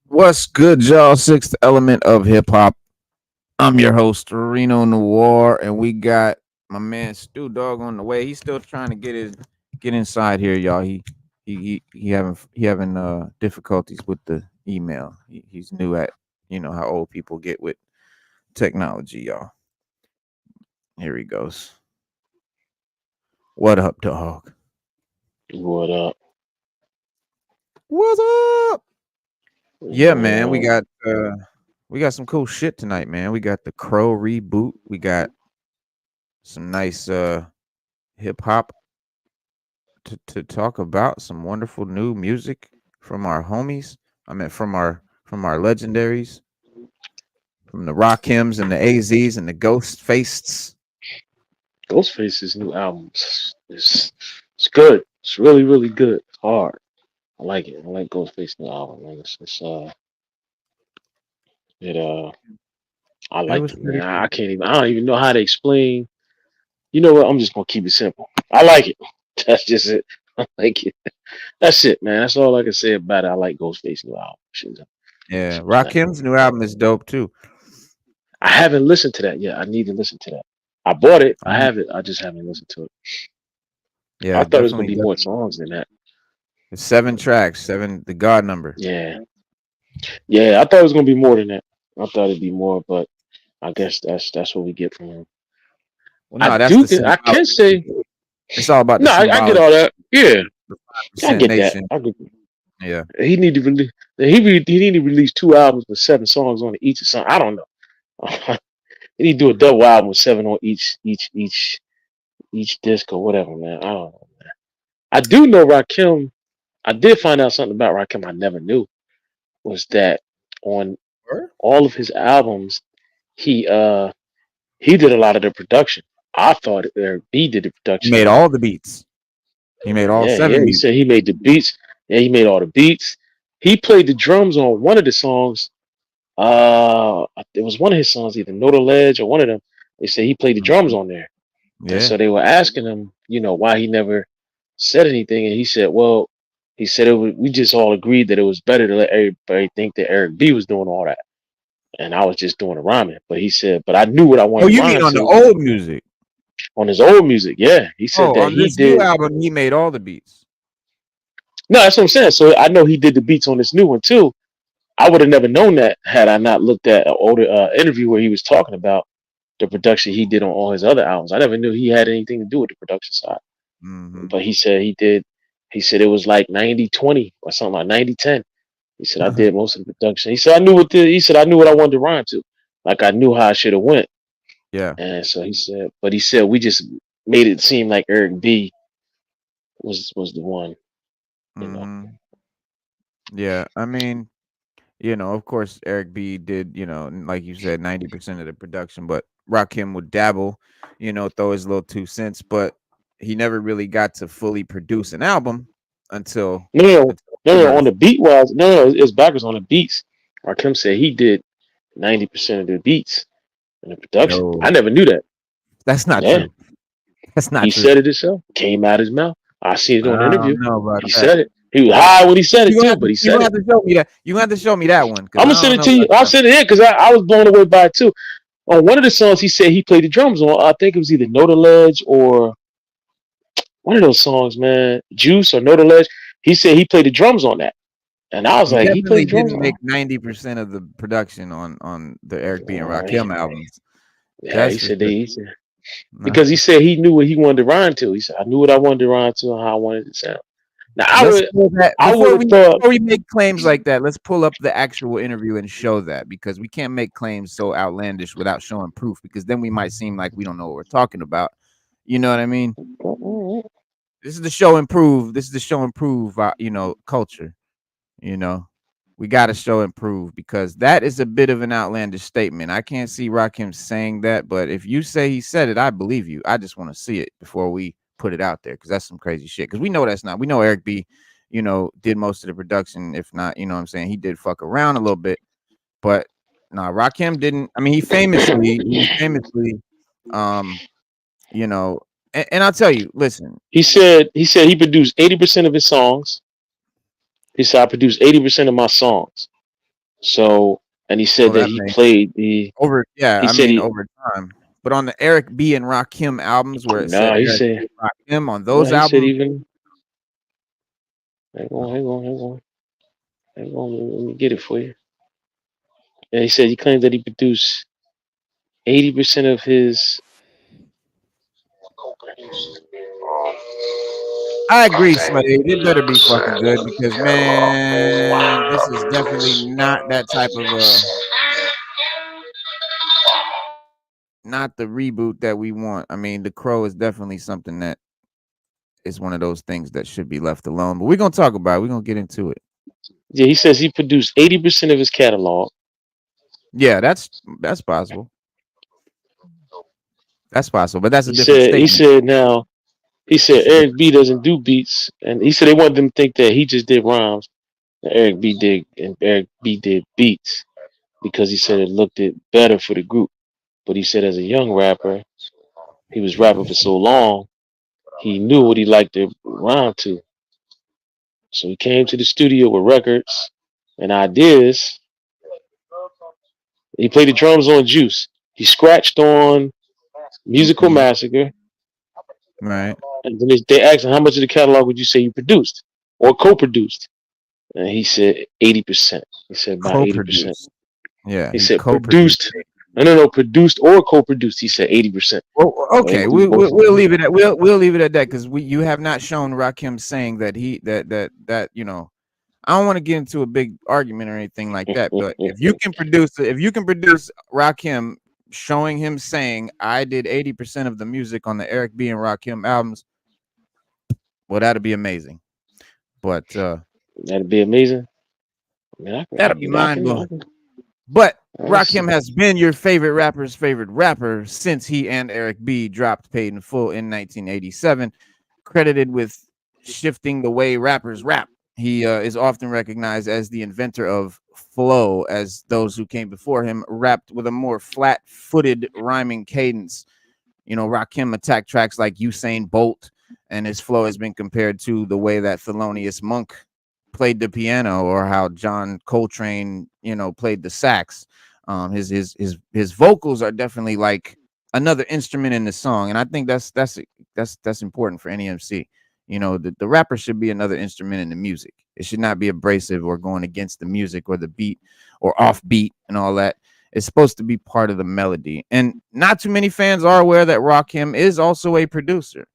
What's good, y'all? Sixth element of hip hop. I'm your host, Reno Noir, and we got my man Stu Dog on the way. He's still trying to get inside here, y'all. He having difficulties with the email. He's new at how old people get with technology, y'all. Here he goes. What up, dog? What up? What's up? Yeah, man. We Uh, got some cool shit tonight, man. We got the Crow reboot. We got some nice hip hop to talk about, some wonderful new music from our homies. I mean from our legendaries, from the Rakims and the AZs and the Ghost Faced. Ghostface's new album it's good. It's really good. It's hard. I like it. I like Ghostface's new album. Man. It I It like was it, man. pretty I can't even. I don't even know how to explain. You know what? I'm just gonna keep it simple. I like it. That's just it. I like it. That's it, man. That's all I can say about it. I like Ghostface's new album. yeah. It's like, Rakim's new album is dope too. I haven't listened to that yet. I need to listen to that. I bought it. I Um, have it. I just haven't listened to it. I yeah, thought it was gonna definitely, be more definitely. songs than that. It's 7 tracks, the God number. Yeah. Yeah, I thought it was gonna be more than that. I thought it'd be more, but I guess that's what we get from him. Well, no, that's I can say it's all about the no. I get symbology. all that. Yeah, The I 5% get that. nation. I get, Yeah. he need to release. He need to release 2 albums with 7 songs on each or something. I don't know. He need to do a double album with 7 on each disc or whatever, man. I don't know, man. I do know Rakim. I did find out something about Rakim I never knew was that on Word? all of his albums he he did a lot of the production. I thought Eric B did the He production. made all the beats. He made all Yeah. 7 He beats. said he made the beats. Yeah, he made all the beats. He played the drums on one of the songs. It was one of his songs, either Know the Ledge or one of them. They said he played the drums Mhm. on there, and Yeah. so they were asking him, why he never said anything, and he said, "Well, he said we just all agreed that it was better to let everybody think that Eric B was doing all that, and I was just doing the rhyming." But he said, "But I knew what I Oh, wanted to you mean rhyme on the to old music? on his old music." Yeah, he said Oh, that on he this new did. album, he made all the beats. No, that's what I'm saying. So I know he did the beats on this new one too. I would have never known that had I not looked at an older interview where he was talking about the production he did on all his other albums. I never knew he had anything to do with the production side. Mhm. But he said he did. He said it was like 90-20 or something like 90-10. He said I did most of the production. He said he said I knew what I wanted to rhyme to. Like I knew how I should have went. Yeah. And so he said we just made it seem like Eric B was the one, you know. Mhm. Yeah. I mean, of course, Eric B did, like you said, 90% of the production, but Rakim would dabble, throw his little 2 cents, but he never really got to fully produce an album until No, no, no, until no, no. On Rebirth. the beat wise, no, no, it's backwards on the beats. Rakim said he did 90% of the beats in the production. I No, never knew that. that's not Yeah, true. That's not he true. said it himself. Came out his mouth. I seen it on the I interview. don't know about He that. said it. He was high when he said it too, but he You said gonna it. have to show me that. You gonna have to show me that one because I'm I gonna send don't it know to you. about I'll that. send it in because I was blown away by it too. On one of the songs, he said he played the drums on. I think it was either Know the Ledge or one of those songs, man, Juice or Know the Ledge. He said he played the drums on that, and I was He like, he definitely played drums didn't on. make 90% of the production on the Eric B and He- Rakim albums. yeah, That's he for said sure. he said because he said he knew what he wanted to rhyme to. He said I knew what I wanted to rhyme to and how I wanted it to sound. Now Let's pull that I would have thought before we make claims like that. Let's pull up the actual interview and show that because we can't make claims so outlandish without showing proof because then we might seem like we don't know what we're talking about. You know what I mean? This is the show and prove. This is the show and prove. Culture. You know, we got to show and prove because that is a bit of an outlandish statement. I can't see Rakim saying that, but if you say he said it, I believe you. I just want to see it before we put it out there because that's some crazy shit. Because we know that's not. We know Eric B, did most of the production. If not, you know what I'm saying, he did fuck around a little bit, but nah, Rakim didn't. I mean, he famously, um, you know, and I'll tell you, listen. He said he produced 80% of his songs. He said I produced 80% of my songs. So and he said Well, that that he may played the over, yeah. he I said mean, he over time. But on the Eric B and Rakim albums, where it said nah he Eric said B and Rakim on well those he said albums, even hang on, let me get it for you. And he said he claimed that he produced 80% of his I agree, Slade. It better be fucking good because man, this is definitely not that type of not the reboot that we want. I mean, the Crow is definitely something that is one of those things that should be left alone. But we're gonna talk about it. We're gonna get into it. yeah, he says he produced 80% of his catalog. Yeah, that's possible. That's possible, but that's a He different said he statement. said now he said That's a Eric different. B doesn't do beats, and he said they wanted them to think that he just did rhymes. Eric B did beats because he said it looked it better for the group. But he said as a young rapper, he was rapping for so long, he knew what he liked to rhyme to. So he came to the studio with records and ideas. He played the drums on Juice. He scratched on Musical Mm-hmm. Massacre. Right. And then they asked him, how much of the catalog would you say you produced or co-produced? And he said 80%. He said about 80%. Co-produced. Yeah, He he said co-produced. produced. No, produced or co-produced. He said 80%. Well, So they okay, would do we, we, both. we'll leave it at we'll leave it at that because we you have not shown Rakim saying that he that I don't want to get into a big argument or anything like that, but if you can produce Rakim showing him saying I did 80% of the music on the Eric B and Rakim albums, well, that'd be amazing. But That'd be amazing. I mean, that'd be mind I blowing. can, But I see. Rakim has been your favorite rapper's favorite rapper since he and Eric B dropped Paid in Full in 1987, credited with shifting the way rappers rap. He is often recognized as the inventor of flow, as those who came before him rapped with a more flat footed rhyming cadence. Rakim attacked tracks like Usain Bolt, and his flow has been compared to the way that Thelonious Monk played the piano or how John Coltrane, played the sax. His vocals are definitely like another instrument in the song, and I think that's important for any MC. The rapper should be another instrument in the music. It should not be abrasive or going against the music or the beat or off beat and all that. It's supposed to be part of the melody. And not too many fans are aware that Rakim is also a producer.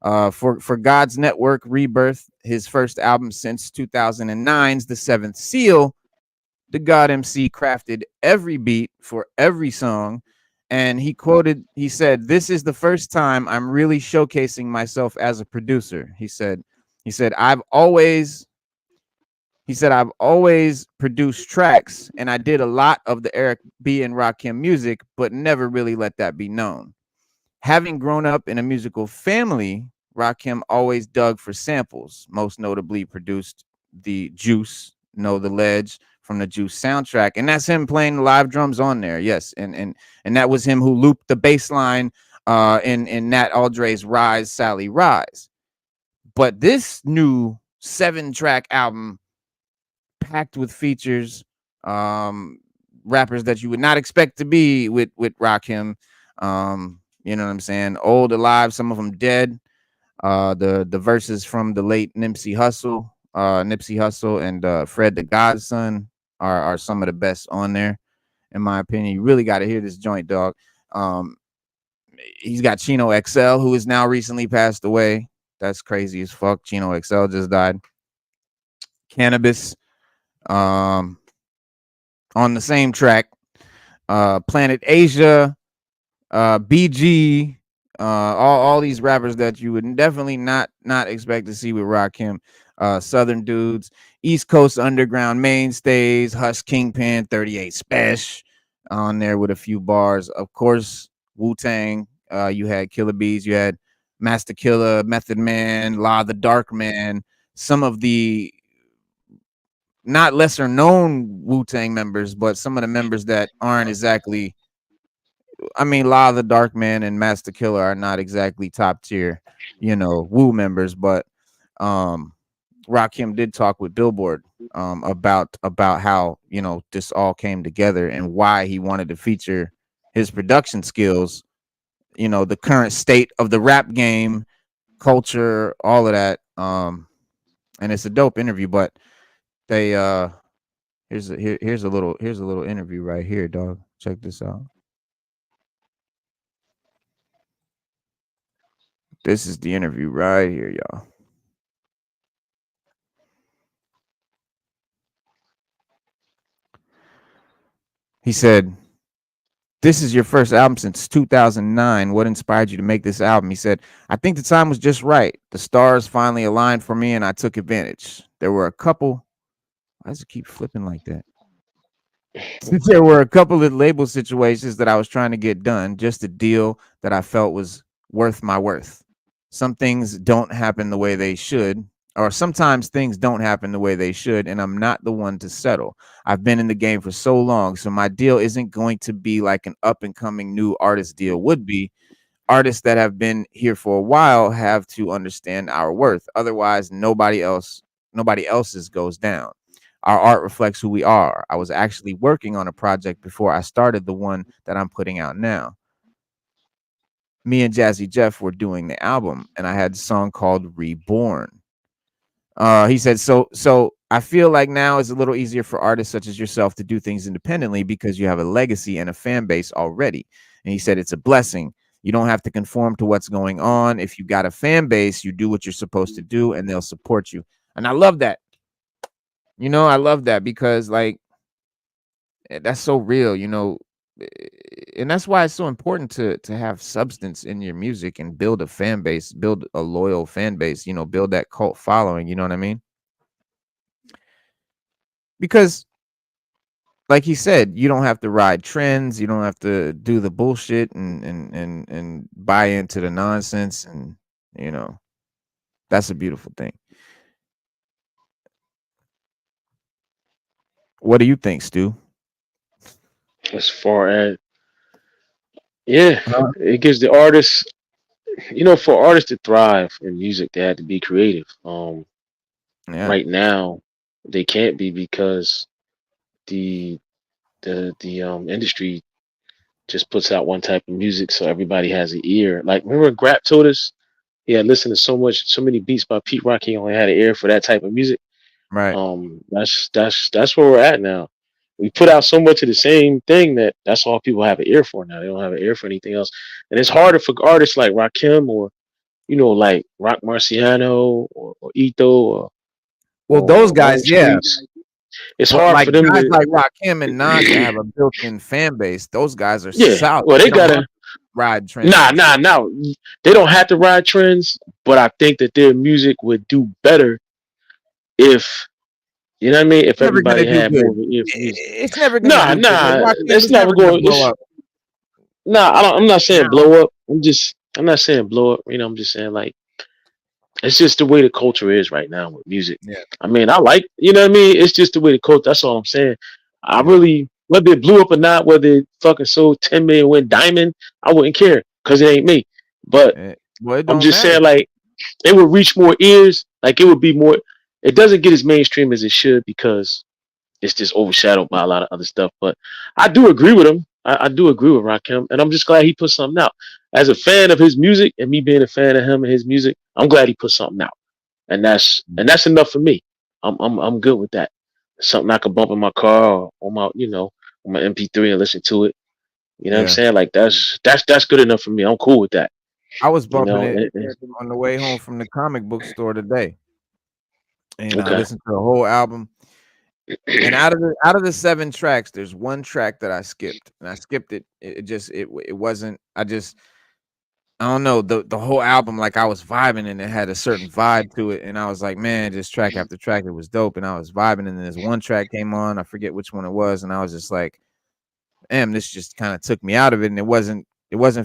For God's Network Rebirth, his first album since 2009's The Seventh Seal, the God MC crafted every beat for every song. And he said, "This is the first time I'm really showcasing myself as a producer." He said, I've always produced tracks and I did a lot of the Eric B and Rakim music, but never really let that be known. Having grown up in a musical family, Rakim always dug for samples, most notably produced the Juice, Know the Ledge from the Juice soundtrack. And that's him playing the live drums on there. Yes. And that was him who looped the bass line in Nat Aldre's Rise, Sally Rise. But this new 7-track album packed with features, um, rappers that you would not expect to be with Rakim. You know what I'm saying? Old, alive, some of them dead. The verses from the late Nipsey Hussle, and Fred the Godson are some of the best on there, in my opinion. You really got to hear this joint, dog. Um, he's got Chino XL, who is now recently passed away. That's crazy as fuck. Chino XL just died. Cannabis, um, on the same track. Planet Asia, BG, all these rappers that you would definitely not expect to see with Rakim. Southern dudes, East Coast underground mainstays, Hush Kingpin, 38 Special on there with a few bars. Of course, Wu Tang. You had Killer Bees, you had Master Killer, Method Man, Law the Dark Man. Some of the not lesser known Wu Tang members, but some of the members that aren't exactly. I mean, Law of the Dark Man and Master Killer are not exactly top tier, Wu members, but um Rakim did talk with Billboard about how, this all came together and why he wanted to feature his production skills, the current state of the rap game, culture, all of that. And it's a dope interview, but they here's a little interview right here, dog. Check this out. This is the interview right here, y'all. He said, "This is your first album since 2009. What inspired you to make this album?" He said, "I think the time was just right. The stars finally aligned for me and I took advantage. There were a couple, why does it keep flipping like that? There were a couple of label situations that I was trying to get done, just a deal that I felt was worth my worth. Some things don't happen the way they should, or sometimes things don't happen the way they should, and I'm not the one to settle. I've been in the game for so long, so my deal isn't going to be like an up and coming new artist deal would be. Artists that have been here for a while have to understand our worth. Otherwise, nobody else's goes down. Our art reflects who we are. I was actually working on a project before I started the one that I'm putting out now. Me and Jazzy Jeff were doing the album, and I had a song called Reborn. He said, so I feel like now is a little easier for artists such as yourself to do things independently because you have a legacy and a fan base already. And he said, it's a blessing. You don't have to conform to what's going on. If you got a fan base, you do what you're supposed to do and they'll support you. And I love that. I love that because like that's so real, and that's why it's so important to have substance in your music and build a fan base, build a loyal fan base, build that cult following, you know what I mean? Because like he said, you don't have to ride trends, you don't have to do the bullshit and buy into the nonsense, and you know, that's a beautiful thing. What do you think, Stu? As far as yeah, Uh-huh. it gives the artists, for artists to thrive in music, they had to be creative. Yeah, Right now, they can't be because the the industry just puts out one type of music, so everybody has an ear. Like remember when Grap told us he had listened to so many beats by Pete Rock, he only had an ear for that type of music. right. That's where we're at now. We put out so much of the same thing that's all people have an ear for now. They don't have an ear for anything else, and it's harder for artists like Rakim or like Rock Marciano or Ito Well, those Rome guys, yeah. Streets. It's But hard like for them guys to. like Rakim and Nas that have a built-in fan base, those guys are Yeah, solid. well, They they don't have gotta. to ride trends Nah, and nah, shit. nah. They don't have to ride trends, but I think that their music would do better if you know what I mean. If Never gonna everybody do had more good. of an ear for music. It's never gonna Nah, do good. Like nah. Rakim It's is never never gonna going. blow up Nah. I'm not saying now. blow up. I'm not saying blow up. I'm just saying like it's just the way the culture is right now with music. Yeah, I mean, I like, what I mean? It's just the way the culture, that's all I'm saying. I yeah. really, whether it blew up or not, whether it fucking sold 10 million, went diamond, I wouldn't care because it ain't me. But Well, it I'm don't just matter. saying, like, it would reach more ears. Like, it would be more, it doesn't get as mainstream as it should because it's just overshadowed by a lot of other stuff. But I do agree with him. I do agree with Rakim, and I'm just glad he put something out. As a fan of his music and me being a fan of him and his music, I'm glad he put something out, and that's enough for me. I'm good with that. Something I could bump in my car or on my on my MP3 and listen to it. You know what I'm Yeah, saying? Like that's good enough for me. I'm cool with that. I was You bumping know. it on the way home from the comic book store today, and I Okay. listened to the whole album. And out of the 7 tracks, there's one track that I skipped, and I skipped it. It wasn't. I just I don't know, the whole album, like, I was vibing and it had a certain vibe to it, and I was like, "Man, just track after track, it was dope," and I was vibing, and then this one track came on, I forget which one it was, and I was just like, "Damn, this just kinda took me out of it," and it wasn't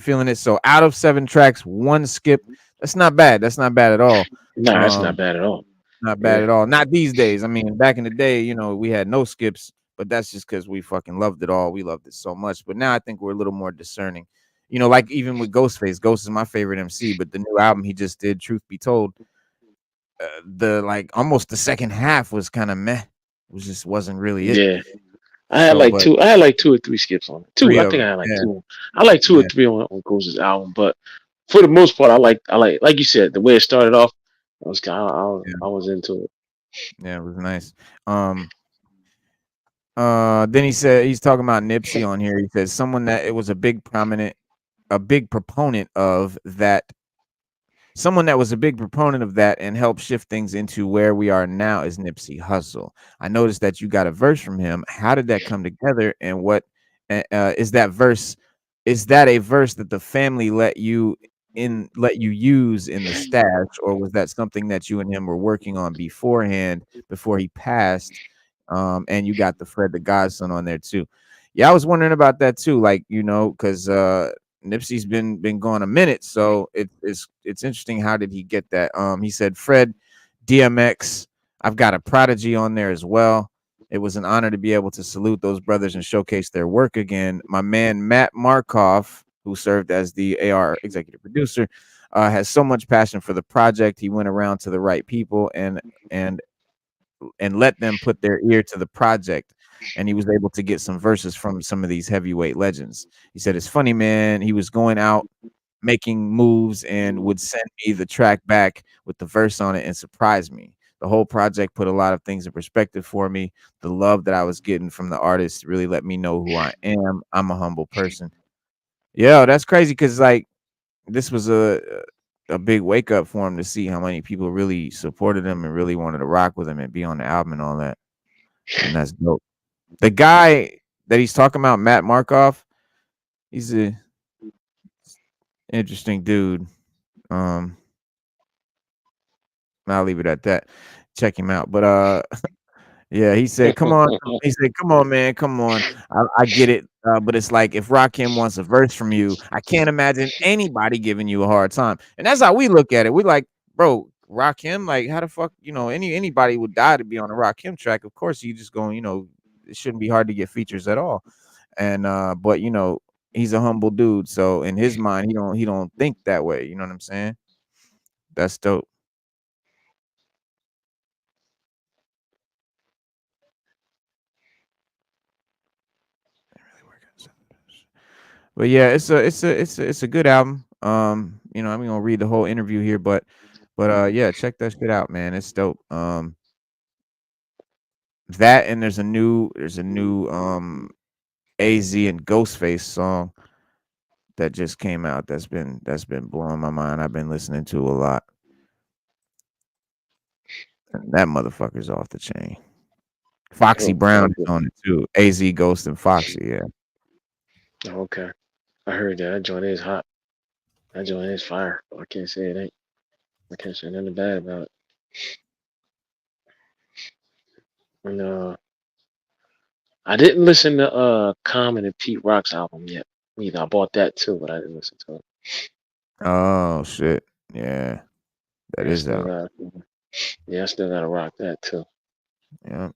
feeling it, so out of 7 tracks, 1 skip, that's not bad at all. Nah, that's not Um bad at all. Not bad Yeah, at all. Not these days. I mean, back in the day, we had no skips, but that's just because we fucking loved it all. We loved it so much. But now I think we're a little more discerning. Like even with Ghostface, Ghost is my favorite MC, but the new album he just did, Truth Be Told, the like almost the second half was kind of meh. It was just wasn't really it. yeah. So, but I had like two or three skips on it. Two, three I of think them, I had like yeah, two. I like two or yeah, three on Ghost's album, but for the most part, like you said, the way it started off, yeah, I was into it. yeah. It was nice. Um, then he said he's talking about Nipsey on here. He says someone that it was a big proponent of that Someone that was a big proponent of that and helped shift things into where we are now is Nipsey Hussle. I noticed that you got a verse from him. How did that come together? And what is that verse? Is that a verse that the family let you use in the stash, or was that something that you and him were working on beforehand before he passed? And you got the Fred the Godson on there too. Yeah, I was wondering about that too. Like, because Nipsey's been gone a minute, so it's interesting. How did he get that? He said Fred, DMX. I've got a Prodigy on there as well. It was an honor to be able to salute those brothers and showcase their work again. My man Matt Markov, who served as the AR executive producer, has so much passion for the project. He went around to the right people and and let them put their ear to the project. And he was able to get some verses from some of these heavyweight legends. He said, "It's funny, man. He was going out making moves and would send me the track back with the verse on it and surprise me. The whole project put a lot of things in perspective for me. The love that I was getting from the artist really let me know who I am. I'm a humble person." Yeah, that's crazy because like this was a big wake up for him to see how many people really supported him and really wanted to rock with him and be on the album and all that. And that's dope. The guy that he's talking about, Matt Markov, he's a interesting dude. Um, I'll leave it at that. Check him out. But yeah, he said, "Come on." He said, "Come on, man. Come on. I get it. But it's like if Rakim wants a verse from you, I can't imagine anybody giving you a hard time." And that's how we look at it. We like, bro, Rakim, like how the fuck, anybody would die to be on a Rakim track. Of course, you just going, it shouldn't be hard to get features at all. And but he's a humble dude. So in his mind, he don't think that way. You know what I'm saying? That's dope. But yeah, it's a good album. I'm gonna read the whole interview here, but yeah, check that shit out, man. It's dope. That and there's a new AZ and Ghostface song that just came out that's been blowing my mind. I've been listening to a lot. And that motherfucker's off the chain. Foxy Oh, Brown is okay. on it too. AZ, Ghost, and Foxy. Yeah. Okay. I heard that. That joint is hot. That joint is fire. I can't say it ain't. I can't say nothing bad about it. And I didn't listen to Common and Pete Rock's album yet. Either I bought that too, but I didn't listen to it. Oh shit. Yeah, that Yeah, I is still out. got I still gotta rock that too. Yeah.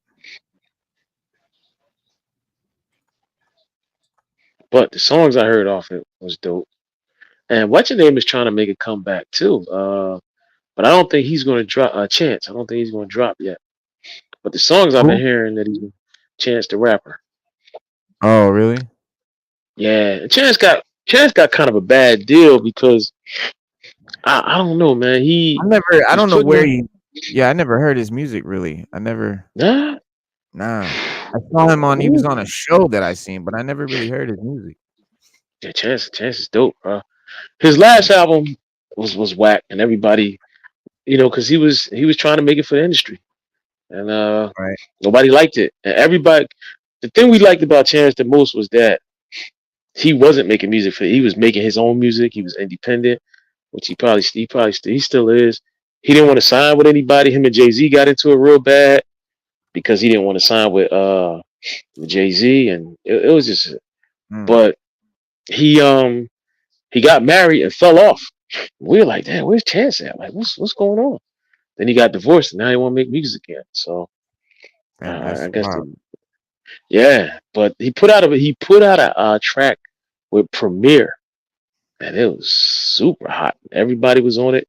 But the songs I heard off it was dope. And what's your name is trying to make a comeback too. But I don't think he's gonna drop a chance. I don't think he's gonna drop yet. But the songs I've been Who? hearing that he's Chance the Rapper. Oh, really? Yeah, and Chance got kind of a bad deal because I don't know, man. He I was don't know putting where on he yeah, I never heard his music really. I never nah. nah. I saw him he was Ooh. on a show that I seen, but I never really heard his music. Yeah, Chance is dope, bro. His last album was whack, and everybody, because he was trying to make it for the industry, and Right. nobody liked it, and everybody. The thing we liked about Chance the most was that he wasn't making music for. He was making his own music. He was independent, which he still is. He didn't want to sign with anybody. Him and Jay Z got into it real bad because he didn't want to sign with Jay Z, and it was just. Mm. But he he got married and fell off. We were like, damn, where's Chance at? Like, what's going on? Then he got divorced, and now he want to make music again. So Damn, I that's guess wild. yeah. But he put out a track with Premiere, and it was super hot. Everybody was on it.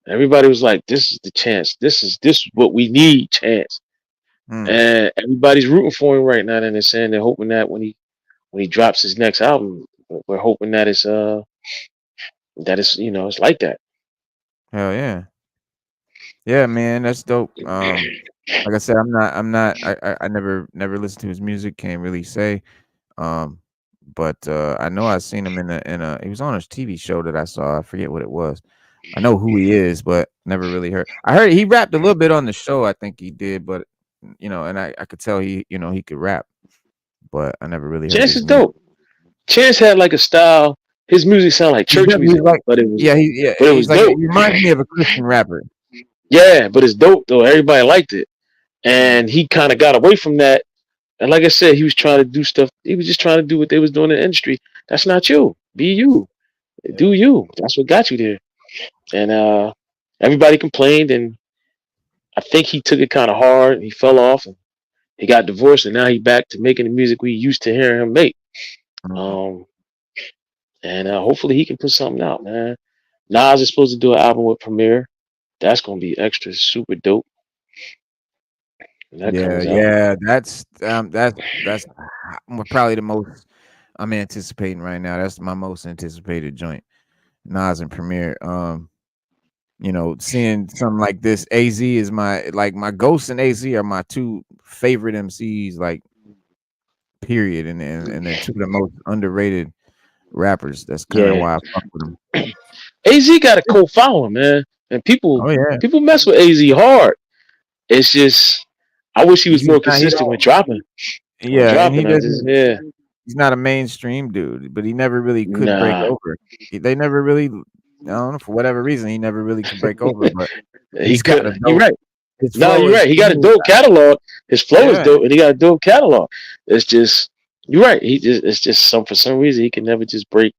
Everybody was like, "This is the Chance. This is what we need, Chance." Mm. And everybody's rooting for him right now, and they're saying they're hoping that when he drops his next album, we're hoping that it's it's like that. Hell yeah. Yeah, man, that's dope. Like I said, I never listened to his music, can't really say. Um, but I know I seen him in a he was on a TV show that I saw. I forget what it was. I know who he is, but never really heard. I heard he rapped a little bit on the show. I think he did, but and I could tell he could rap, but I never really heard Chance his is music. dope. Chance had like a style. His music sounded like He's church definitely music, like but yeah, it was he's like he dope. reminds me of a Christian rapper. Yeah, but it's dope though. Everybody liked it, and Mm, he kind of got away from that. And like I said, he was trying to do stuff. He was just trying to do what they was doing in the industry. That's not you. Be you. Do yeah. you. That's what got you there. And everybody complained, and I think he took it kind of hard. He fell off, and he got divorced, and now he back to making the music we used to hearing him make. Mhm. Um, and hopefully he can put something out, man. Nas is supposed to do an album with Premiere. That's gonna be extra super dope when that Yeah, comes out. yeah, that's probably the most I'm anticipating right now. That's my most anticipated joint. Nas and Premier. Seeing something like this, AZ is my Ghost and AZ are my two favorite MCs, like period, and they're two of the most underrated rappers. That's kind of Yeah, why I fuck with them. AZ got a cold following, man, and Oh yeah, people mess with AZ hard. It's just I wish he was he's just more not. He consistent don't. with dropping. On Yeah, and he dropping, I just doesn't. yeah, He's not a mainstream dude, but he never really could break nah. over. They never really. I don't know for whatever reason he never really could break over, but He he's got a couldn't. You're dope. right. His No, flow you're is right. He got a smooth. dope catalog. His flow is Yeah, dope, and he got a dope catalog. It's just you're right. It's just some for some reason he can never just break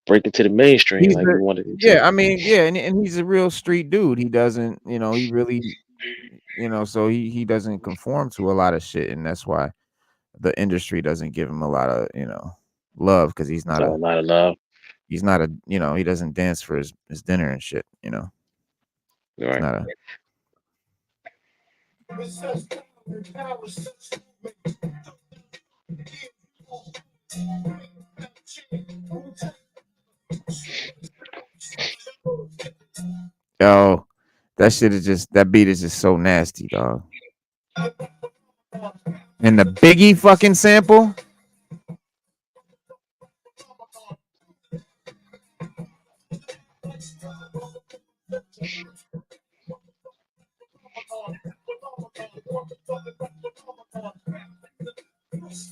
into the mainstream he's like he the wanted it to. yeah. I mean, yeah, and he's a real street dude. He doesn't, he really, so he doesn't conform to a lot of shit, and that's why the industry doesn't give him a lot of love because So a lot of love. he's not a he doesn't dance for his dinner and shit. You're He's right. not a yo. That beat is just so nasty, dog. And the Biggie fucking sample.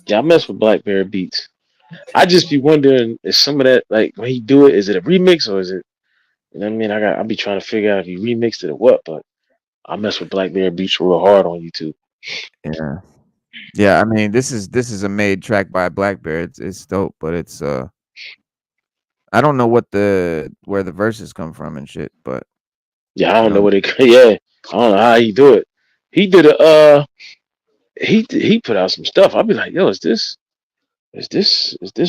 Yeah, I mess with Blackberry Beats. I just be wondering is some of that like when he do it, is it a remix or is it? You know what I mean? I'll be trying to figure out if he remixed it or what. But I mess with Blackberry Beats real hard on YouTube. Yeah. Yeah, I mean, this is a made track by Blackbear. It's dope, but I don't know where the verses come from and shit, but Yeah, I you don't know know, what it. Yeah, I don't know how he do it. He did a he put out some stuff. I'll be like, yo, is this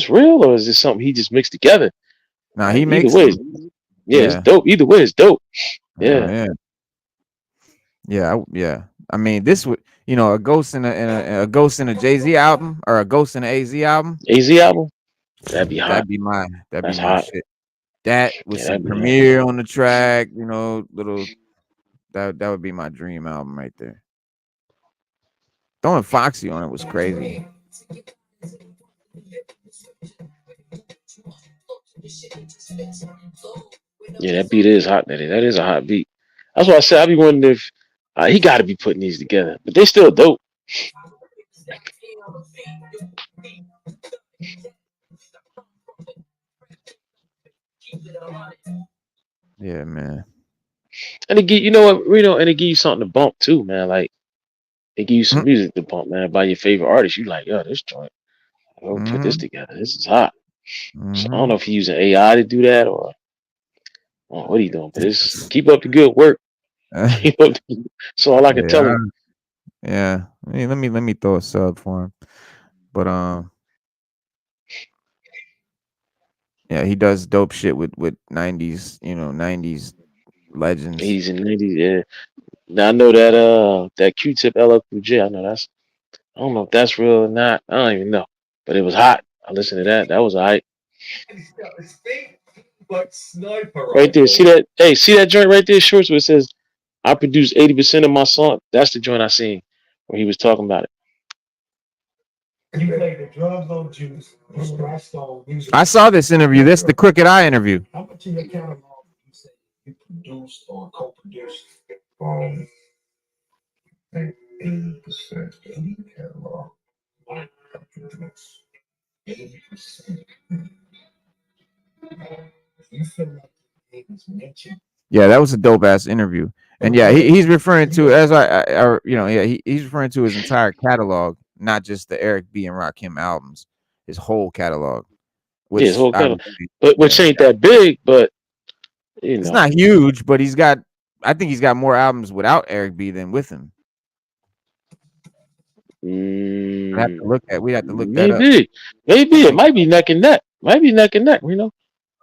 real or is this something he just mixed together? now he Like either makes way, them. yeah, it's Yeah. dope. Either way, it's dope. Hell Yeah, yeah. Yeah. I mean, this would, a ghost in a ghost in a Jay-Z album or a ghost in a AZ album. AZ album, that'd be hot. That'd be That's my hot. shit. That with Yeah, some that'd be hot. Premiere on the track, little that would be my dream album right there. Throwing Foxy on it was crazy. Yeah, that beat is hot. That is a hot beat. That's why I said I be wondering if he got to be putting these together, but they still dope. Yeah, man. And it give you know what, Reno, and it give you something to bump too, man. Like it give you some music to bump, man, by your favorite artist. You like, yo, this joint. I'll put this Mm-hmm. together. This is hot. So I don't Mm-hmm. know if he's using AI to do that or what he doing, but it's keep up the good work. Keep up. So all I can tell Yeah, him. yeah. Let me throw a sub for him. But yeah, he does dope shit with 90s, 90s legends. He's in 90s. Yeah. Now I know that Q-Tip LL Cool J. I know that's. I don't know if that's real or not. I don't even know. But it was hot. I listened to that. That was alright. Right there. See that? Hey, see that joint right there, shorts where it says I produce 80% of my song. That's the joint I seen where he was talking about it. I saw this interview. This the Crooked Eye interview. Yeah, that was a dope ass interview. And yeah, he's referring to as yeah, he's referring to his entire catalog, not just the Eric B and Rakim albums, his whole catalog, Yeah, his which whole catalog. obviously, But which yeah, ain't that big, but you it's know. not huge, but I think he's got more albums without Eric B than with him. We have to look that up. Maybe. I Maybe it think, might be neck and neck. Might be neck and neck, you know.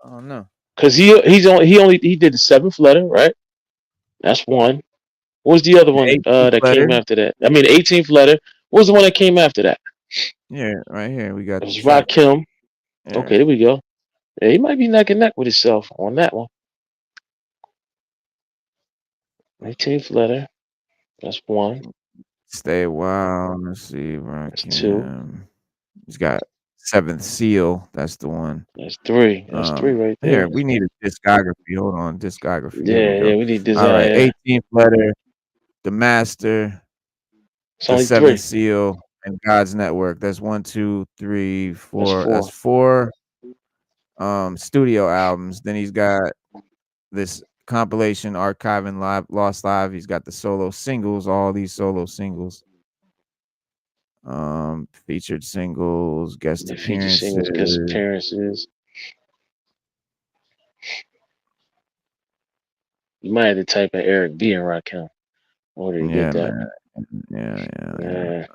I don't know. Cause he did the seventh letter, right? That's one. What was the other The one 18th that letter. came after that? I mean, the 18th letter. What was the one that came after that? Yeah, right here we It got the was track. Rakim. Okay, Yeah. there we go. Yeah, he might be neck and neck with himself on that one. 18th letter. That's one. Stay a while. Let's see, That's two. Rakim. He's got Seventh Seal. That's the one. That's three. That's three right Here there. we need a discography. Hold on, discography. Here we Yeah, go. yeah. We need this. All right, Yeah. 18th letter, the Master, It's the only Seventh three. Seal, and God's Network. That's one, two, three, That's four. That's four. four studio albums. Then he's got this compilation archiving live lost live. He's got the solo singles, all these solo singles. Featured singles, guest The feature singles, guest appearances. appearances. You might have to type in Eric B and Rakim in order to get Yeah, that. man. Yeah, yeah, yeah. Yeah.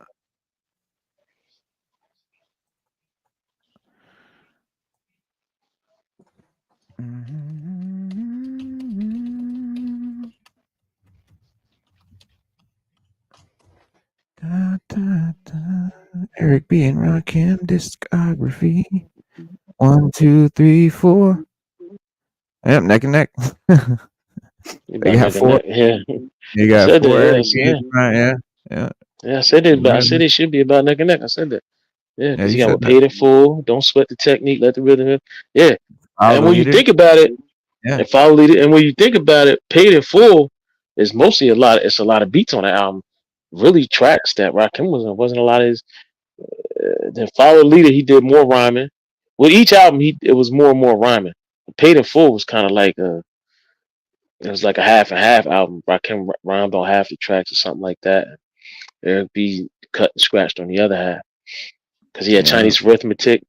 Da, da, da. Eric B. and Rakim discography. One, two, three, four. Yep, neck and neck. You They about got neck and four. neck. Yeah. You I got said that. four Yeah, I Eric said B. that. Right? Yeah, yeah. Yeah, I said it. But I Right. said it should be about neck and neck. I said that. Yeah, Yeah, because you you got said what that. paid in full. Don't sweat the technique. Let the rhythm. Yeah. Follow And the when you leader. think about it, Yeah. and follow leader, and when you think about it, paid in full is mostly a lot. It's a lot of beats on the album. Really tracks that Rakim was on. Wasn't a lot of his. The follow leader, he did more rhyming. With each album, it was more and more rhyming. Paid in full was kind of like it was like a half and half album. Rakim rhymed on half the tracks or something like that. Eric B cut and scratched on the other half because he had Yeah. Chinese arithmetic.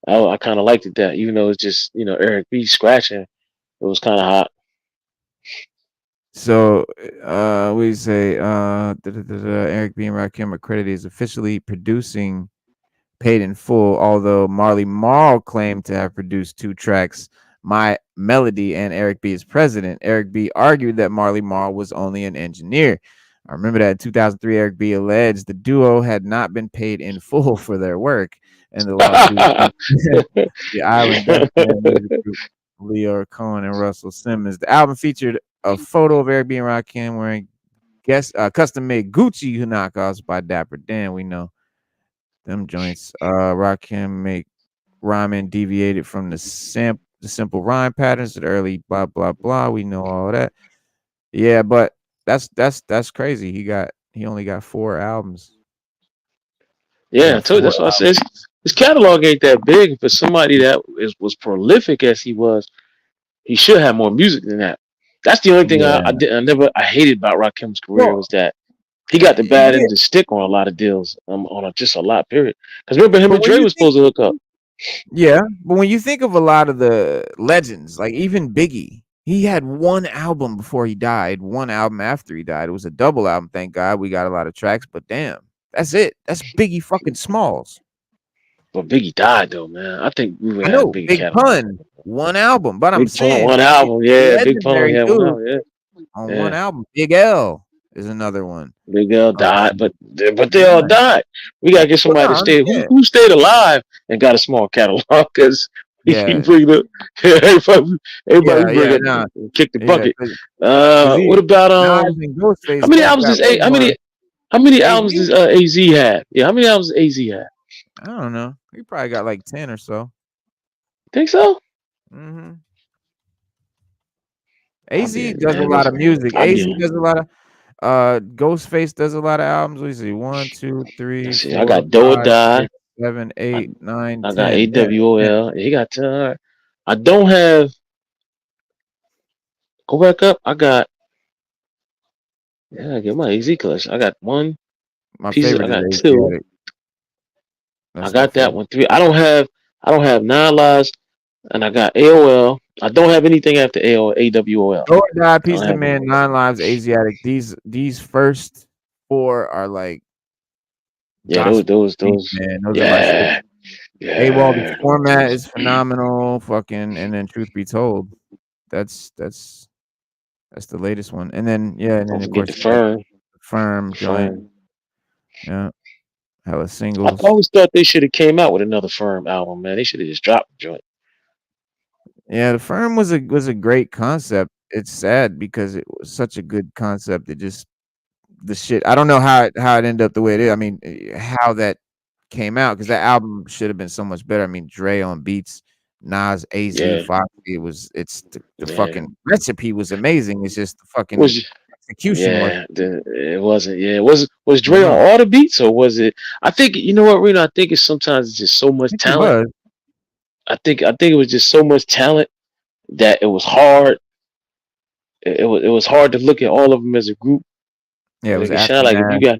I kind of liked it that, even though it's just Eric B scratching, it was kind of hot. So we say Eric B. and Rakim are credited as officially producing paid in full, although Marley Marl claimed to have produced two tracks, My Melody and Eric B. is President. Eric B. argued that Marley Marl was only an engineer. I remember that in 2003, Eric B. alleged the duo had not been paid in full for their work, and the lawsuit against the Island Dutch Band music group, Leo Cohen and Russell Simmons. The album featured a photo of Eric B. and Rakim wearing custom made Gucci knockoffs by Dapper Dan. We know them joints. Rakim make rhyming deviated from the simple rhyme patterns of the early blah blah blah. We know all that. Yeah, but that's crazy. He only got four albums. He Yeah, I got told you, four that's why I said his catalog ain't that big for somebody that was prolific as he was. He should have more music than that. That's the only thing I Yeah. did I never I hated about Rakim's career Well, was that he got the bad yeah, end of the stick on a lot of deals, on just a lot. Period. Because remember, him but and when Dre you was think supposed to hook up. yeah, but when you think of a lot of the legends, like even Biggie, he had one album before he died, one album after he died. It was a double album, thank God. We got a lot of tracks, but damn, that's it. That's Biggie fucking Smalls. But Biggie died though, man. I think we would I have a know, bigger Big catalog. Pun, one album, but I'm Big Pun, saying one album, yeah. Big Pun only legendary had one dude album, yeah, on one yeah. album. Big L is another one. Big L died, Um, but they all yeah. died. We gotta get Well, somebody to no, stay. Who stayed alive and got a small catalog? Because you yeah, bring up everybody yeah, bring yeah, up no, kick the yeah, bucket. because What about Nas and how Ghostface many both albums got does way more. how many albums AZ? does AZ have? Yeah, how many albums does AZ have? I don't know. He probably got like 10 or so. Think so? Mhm. I'll AZ be does a man. lot of Listen, music. I'll AZ be. does a lot of Ghostface does a lot of albums. We see one, two, three, Let's see. I four, got Do or five, Die. six, seven, I, eight, nine, I got 10. Yeah, 10. AWOL. He got 10. I don't have. Go back up. I got. Yeah, I get my AZ collection. I got one My pieces. I favorite is got two. Asiatic. I That's my got that favorite. one. Three. I don't have. I don't have Nine Lives, and I got AOL. I don't have anything after AOL. AWOL. Go or Die, I Piece don't of the have. Man, Nine Lives, Asiatic. These first four are like Yeah, those, gospel those, beats, those. man. Those are my shit. Yeah, AWOL, the yeah. format is phenomenal. Fucking, and then Truth Be Told, that's the latest one. And then yeah, and Don't then of forget course the you got Firm. the Firm joint. Firm. Yeah, hella I singles. always thought they should have came out with another Firm album, man. They should have just dropped the joint. Yeah, the Firm was a great concept. It's sad because it was such a good concept. It just the shit. I don't know how it ended up the way it is. I mean, how that came out because that album should have been so much better. I mean, Dre on beats, Nas, AZ, Yeah, Foxy. It's the yeah. fucking recipe was amazing. It's just the fucking Was execution was. yeah, it wasn't. Yeah, was I don't Dre on know. all the beats or was it? I think you know what, Reno. I think it's sometimes it's just so I much think it talent. was. I think it was just so much talent that it was hard. It was hard to look at all of them as a group. Yeah, it was Like it sounded like if you Aftermath,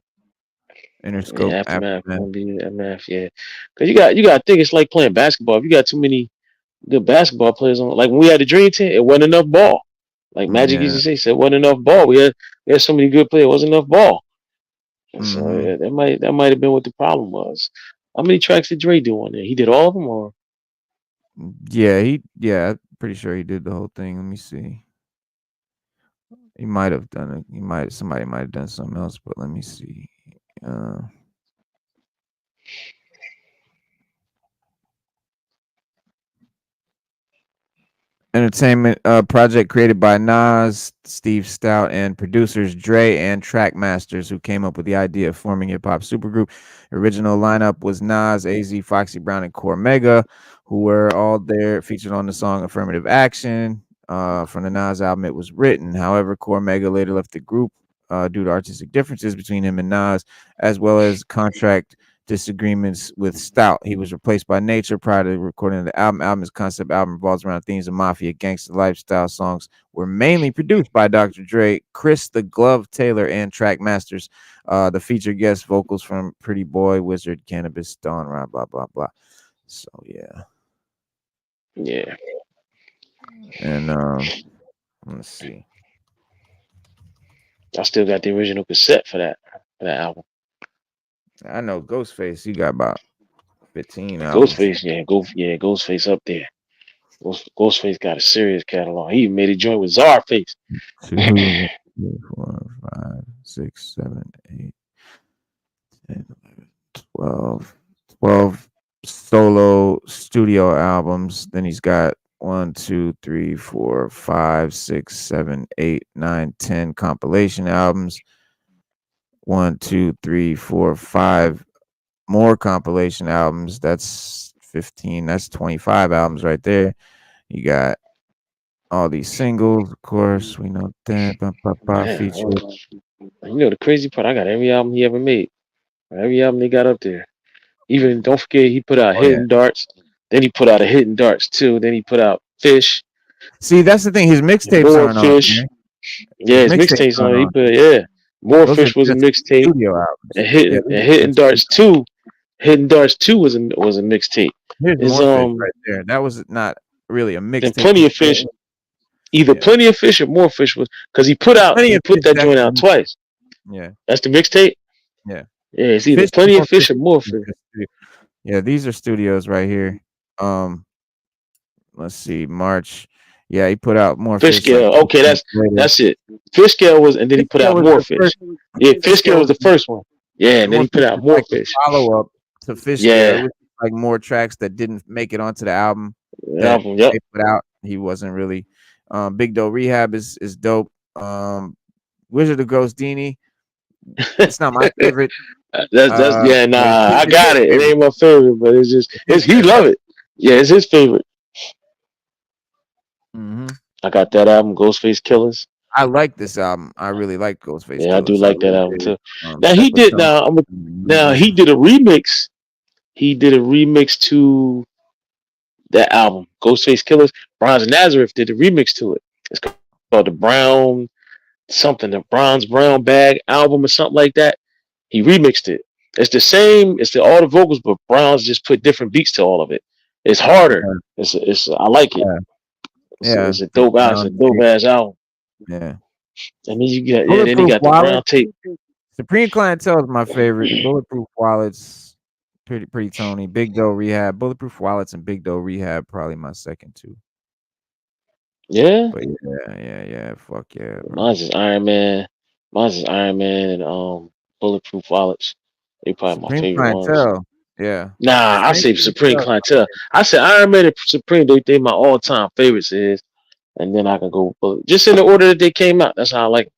got Interscope, yeah, aftermath, Aftermath. gonna be aftermath, yeah. Because you got to think it's like playing basketball. If you got too many good basketball players on, like when we had the Dream Team, it wasn't enough ball. Like Magic used Yeah. to say, said wasn't enough ball. We had so many good players, wasn't enough ball. And so Mhm. that might have been what the problem was. How many tracks did Dre do on there? He did all of them, or Yeah, pretty sure he did the whole thing. Let me see. He might have done it. Somebody might have done something else, but let me see. Uh, entertainment project created by Nas, Steve Stout, and producers Dre and Trackmasters, who came up with the idea of forming hip hop supergroup. Original lineup was Nas, AZ, Foxy Brown, and Core Mega, who were all there featured on the song Affirmative Action. From the Nas album, it was written. However, Core Mega later left the group due to artistic differences between him and Nas, as well as contract disagreements with Stout. He was replaced by Nature prior to recording the album. Album's concept album revolves around themes of mafia, gangster lifestyle. Songs were mainly produced by Dr. Dre, Chris the Glove Taylor, and track masters. The featured guest vocals from Pretty Boy, Wizard, Cannabis, Dawn, blah blah blah blah. So yeah, yeah, and let's see. I still got the original cassette for that album. I know Ghostface. He got about 15 albums. Ghostface, Ghostface up there. Ghostface got a serious catalog. He even made a joint with Czarface. 2, 3, 4, 5, 6, 7, 8, 10, 12, 12 solo studio albums. Then he's got 1, 2, 3, 4, 5, 6, 7, 8, 9, 10 compilation albums. 1, 2, 3, 4, 5 more compilation albums. That's 15. That's 25 albums right there. You got all these singles, of course. We know that. Man, Featured. the crazy part, I got every album he ever made. Every album they got up there. Even don't forget he put out Oh yeah. Hidden Darts. Then he put out a Hidden Darts too. Then he put out Fish. See, that's the thing. His mixtapes More aren't on Fish. there. Yeah, His his mixtapes mixtapes aren't on. He on put here. yeah. More Those are Fish was a just mixtape, studio and albums. Yeah, these are Hitting just studio. Darts 2. Hitting Darts 2 was a mixtape. Here's Is More Fish right there. That was not really a then mixtape Plenty per of Fish. se. Either Yeah, Plenty of Fish or More Fish was because Plenty he of put Fish that is joint actually a out mixtape. twice. Yeah, That's the mixtape. yeah. Yeah, it's either Fish Plenty of More Fish Fish or More is Fish. just studio. Yeah, these are studios right here. Um, let's see, March. Yeah, he put out More Fish Fish like Scale. 2 Okay, months later. that's it. Fish Scale was, and then he Fish put Scale out was More the first. Fish. Yeah, Fish Fish Scale Scale was was the first one. Yeah, and then More he put Fish out was More like the Fish. follow up to Fish Scale. It Yeah, was like more tracks that didn't make it onto the album that album. Yep. they put out. He wasn't really. Big Doe Rehab is dope. Wizard of Ghostini. It's not my favorite. That's yeah. Nah, But I it's his got it. It favorite. ain't my favorite, but it's just It's his it's he favorite. love it. Yeah, it's his favorite. Hmm. I got that album, Ghostface Killers. I like this album. I really like Ghostface Yeah, I do Killers. I like that really album did. too. Now he Separate did. Tone Now movie. he did a remix. He did a remix to that album, Ghostface Killers. Bronze Nazareth did a remix to it. It's called the Brown something, the Bronze Brown Bag album or something like that. He remixed it. It's the same. It's all the vocals, but Browns just put different beats to all of it. It's harder. Yeah, It's I like it. yeah, yeah. It's a The dope album. It's a brown dope tape. ass album. Yeah. And then you got then he Bulletproof got the Wallet. brown tape. Supreme Clientele is my favorite. Bulletproof Wallets, pretty Tony. Big Doe Rehab. Bulletproof Wallets and Big Doe Rehab probably my second two. Yeah. But yeah. Fuck yeah, bro. Mine's is Iron Man. Mine's is Iron Man and Bulletproof Wallets. They probably my Supreme favorite ones. Clientele. Yeah. Nah, I Supreme say Supreme Clientele is my Clientele. favorite. I said Iron Man and Supreme. They my all time favorites is, and then I can go just in the order that they came out. That's how I like.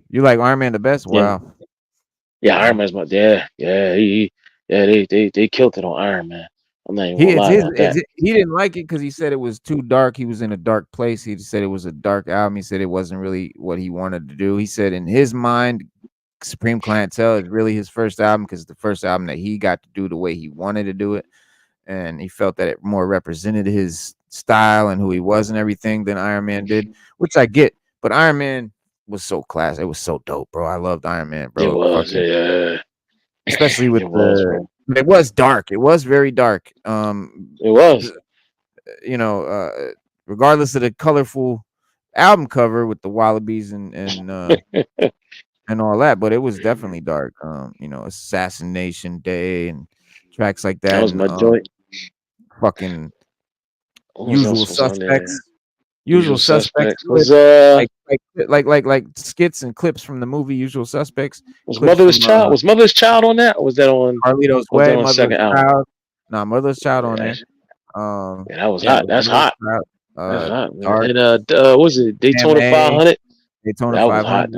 You like Iron Man the best? Yeah, Wow. yeah. Iron Wow. Man's my yeah. Yeah. They killed it on Iron Man. I'm not even He gonna is lie his, about is that. it, he didn't like it because he said it was too dark. He was in a dark place. He said it was a dark album. He said it wasn't really what he wanted to do. He said in his mind, Supreme Clientele is really his first album because it's the first album that he got to do the way he wanted to do it. And he felt that it more represented his style and who he was and everything than Iron Man did, which I get. But Iron Man was so class. It was so dope, bro. I loved Iron Man, It bro. was Fucking yeah. especially with It was, the bro. but it was dark. It was very dark. It was. You know, regardless of the colorful album cover with the wallabies and all that, but it was definitely dark. You know, Assassination Day and tracks like That that, was and my joint. fucking What Usual else was on there? Suspects. Usual Usual Suspects Suspects was clips, like skits and clips from the movie Usual Suspects, clips from Mother's Child on that? Or Carlito's was that Way, on the Motherless second album? Child. Nah, Motherless Child on Yeah, there. Um, yeah, that was yeah, hot. with That's Motherless hot. Child, That's hot, man. Dark, And what was it Daytona MA, 500? Daytona That was hot. 500.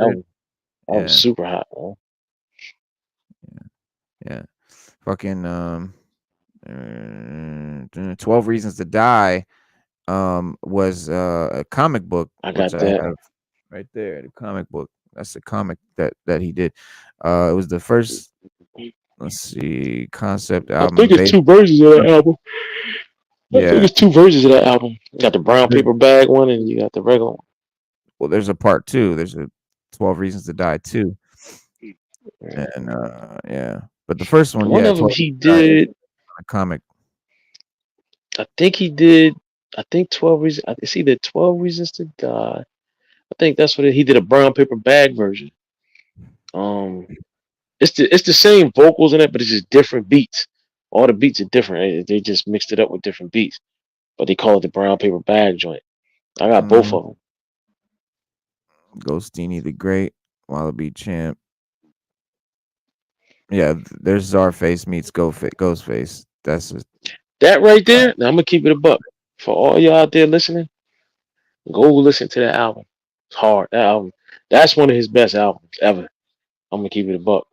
That was Yeah, super hot, man. yeah. Fucking 12 Reasons to Die was a comic book I which got I that. have right there, the comic book. That's the comic that he did. It was the first, let's see, concept I album think it's based. two versions of that album. I think Yeah. it's two versions of that album. You got the brown There's, paper bag one, and you got the regular one. well, there's a part 2. There's a 12 Reasons to Die 2. Yeah. And yeah. But the first one, One yeah, of them 12 he Reasons to Die is did. a comic. I think he did. I think 12 reasons. It's either 12 reasons to die. I think that's what he did a brown paper bag version. Um, it's the same vocals in it, but it's just different beats. All the beats are different. They just mixed it up with different beats, but they call it the brown paper bag joint. I got both Mhm. of them. Ghostini the Great, Wallaby Champ. Yeah, there's Czarface meets Ghostface. That's a That right there. Now I'm gonna keep it a buck for all y'all out there listening. Go listen to that album. It's hard. That album. That's one of his best albums ever. I'm gonna keep it a buck.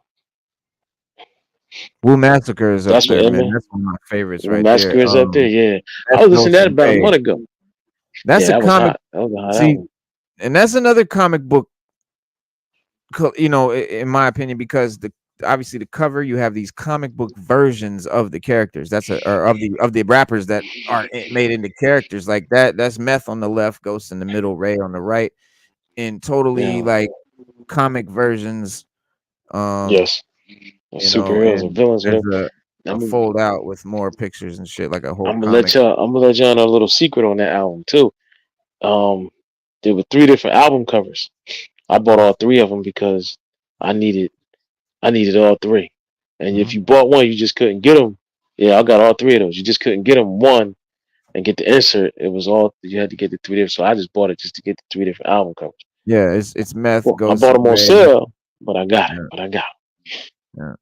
Wu Massacre is up That's what there, man. Emma. That's one of my favorites When right there. Massacre is up there. Yeah, I That's was listening to Ghost that and about a Ray. month ago. That's Yeah, a that was comic. hot. That was a hot See, album. and that's another comic book. You know, in my opinion, because obviously the cover. You have these comic book versions of the characters. That's a or of the rappers that are made into characters like that. That's Meth on the left, Ghost in the middle, Ray on the right, in totally Yeah. like comic versions. Um, Yes. The you know, superheroes or and villains, there's whatever. a I'm fold out with more pictures and shit, like a whole I'm gonna let comic. y'all. I'm gonna let y'all know a little secret on that album too. Um, there were three different album covers. I bought all three of them because I needed I needed all three. And if Mhm. you bought one, you just couldn't get them. Yeah, I got all three of those. You just couldn't get them one and get the insert. It was all you had to get the three different. So I just bought it just to get the three different album covers. Yeah, it's Meth, Well, I Ghost, bought and them on Ray. sale, but I got it. Yeah, But I got yeah,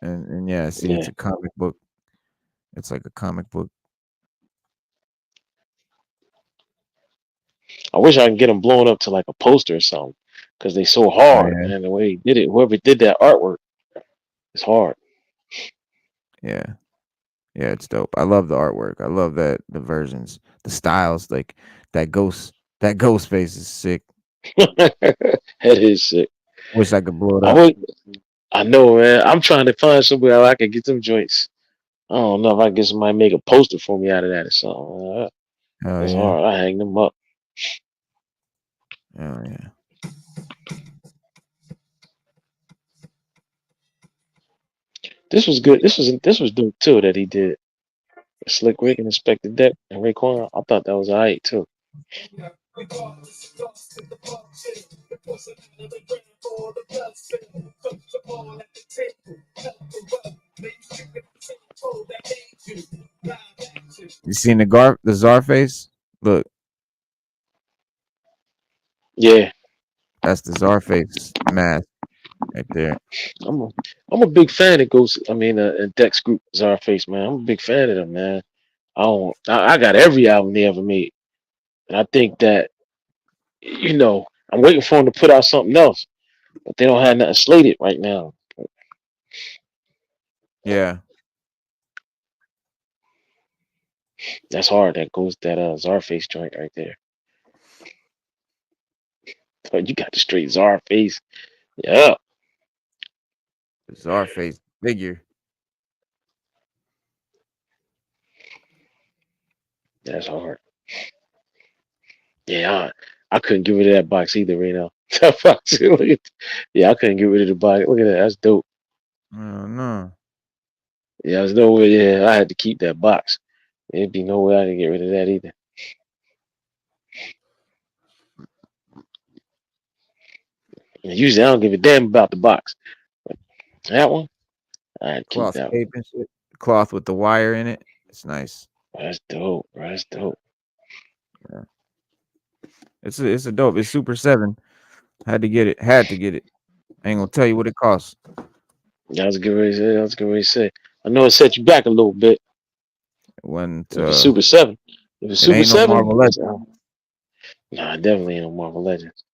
and yeah. it. See, it's Yeah. a comic book. It's like a comic book. I wish I could get them blown up to like a poster or something because they so Oh hard, yeah, man. The way he did it, whoever did that artwork, it's hard. yeah, yeah. It's dope. I love the artwork. I love that the versions, the styles, like that ghost face is sick. That is sick. Wish I could blow it I up. would. I know, man. I'm trying to find somewhere where I can get them joints. I don't know if I can get somebody to make a poster for me out of that or something. Hell That's yeah, hard. I hang them up. hell yeah. This was dope too that he did. Slick Rick and Inspector Deck and Raekwon. I thought that was alright too. You seen the Czar face? Look, Yeah, that's the Czar face mask right there. I'm a I'm a big fan of Ghost. I mean, Dex Group Czarface, man. I'm a big fan of them, man. I got every album they ever made, and I think that I'm waiting for them to put out something else, but they don't have nothing slated right now. Yeah, That's hard. That Czarface joint right there. But you got the straight Czarface. Yeah, the Czar face figure. that's hard. Yeah, I couldn't get rid of that box either right now. Yeah, I couldn't get rid of the box. Look at that. That's dope. Oh no. Yeah, there's no way. Yeah, I had to keep that box. There'd be no way I could get rid of that either. And usually I don't give a damn about the box. But that one, I had to keep Cloth that one. cape and shit. Cloth with the wire in it. It's nice. That's dope, bro. That's dope. Yeah. It's a dope. It's Super 7. Had to get it. Had to get it. I ain't gonna tell you what it costs. I was getting ready to say. I was getting ready to say. I know it set you back a little bit. It wasn't If it's Super 7, if it's it Super ain't no 7, Marvel Legends. nah, definitely ain't no Marvel Legends.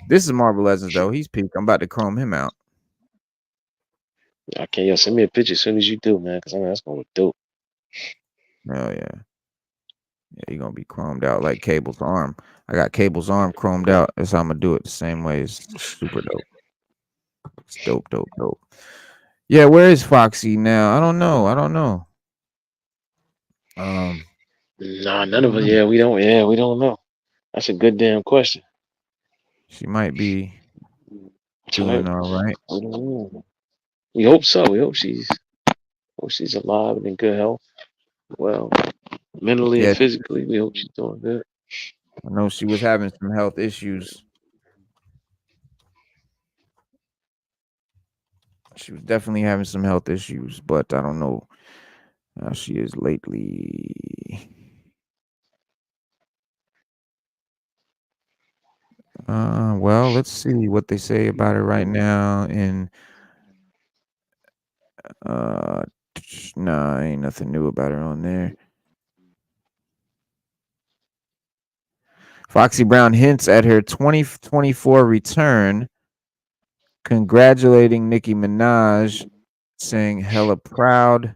This is Marvel Legends though. He's peak. I'm about to chrome him out. I can't. Yo, send me a picture as soon as you do, man, because I know that's gonna look dope. Hell yeah. Yeah, he gonna be chromed out like Cable's arm. I got Cable's arm chromed out. That's how I'm gonna do it the same way. It's super dope. It's dope, dope, dope. Yeah, where is Foxy now? I don't know. I don't know. Um, Nah, I none of don't us. know. Yeah, we don't. Yeah, we don't know. That's a good damn question. She might be Right? doing all right. We don't know. We hope so. We hope she's alive and in good health. Well, mentally and Yeah, physically, we hope she's doing good. I know she was having some health issues. She was definitely having some health issues, but I don't know how she is lately. Well, let's see what they say about her right now. In uh, nah, ain't nothing new about her on there. Foxy Brown hints at her 2024 return, congratulating Nicki Minaj, saying hella proud.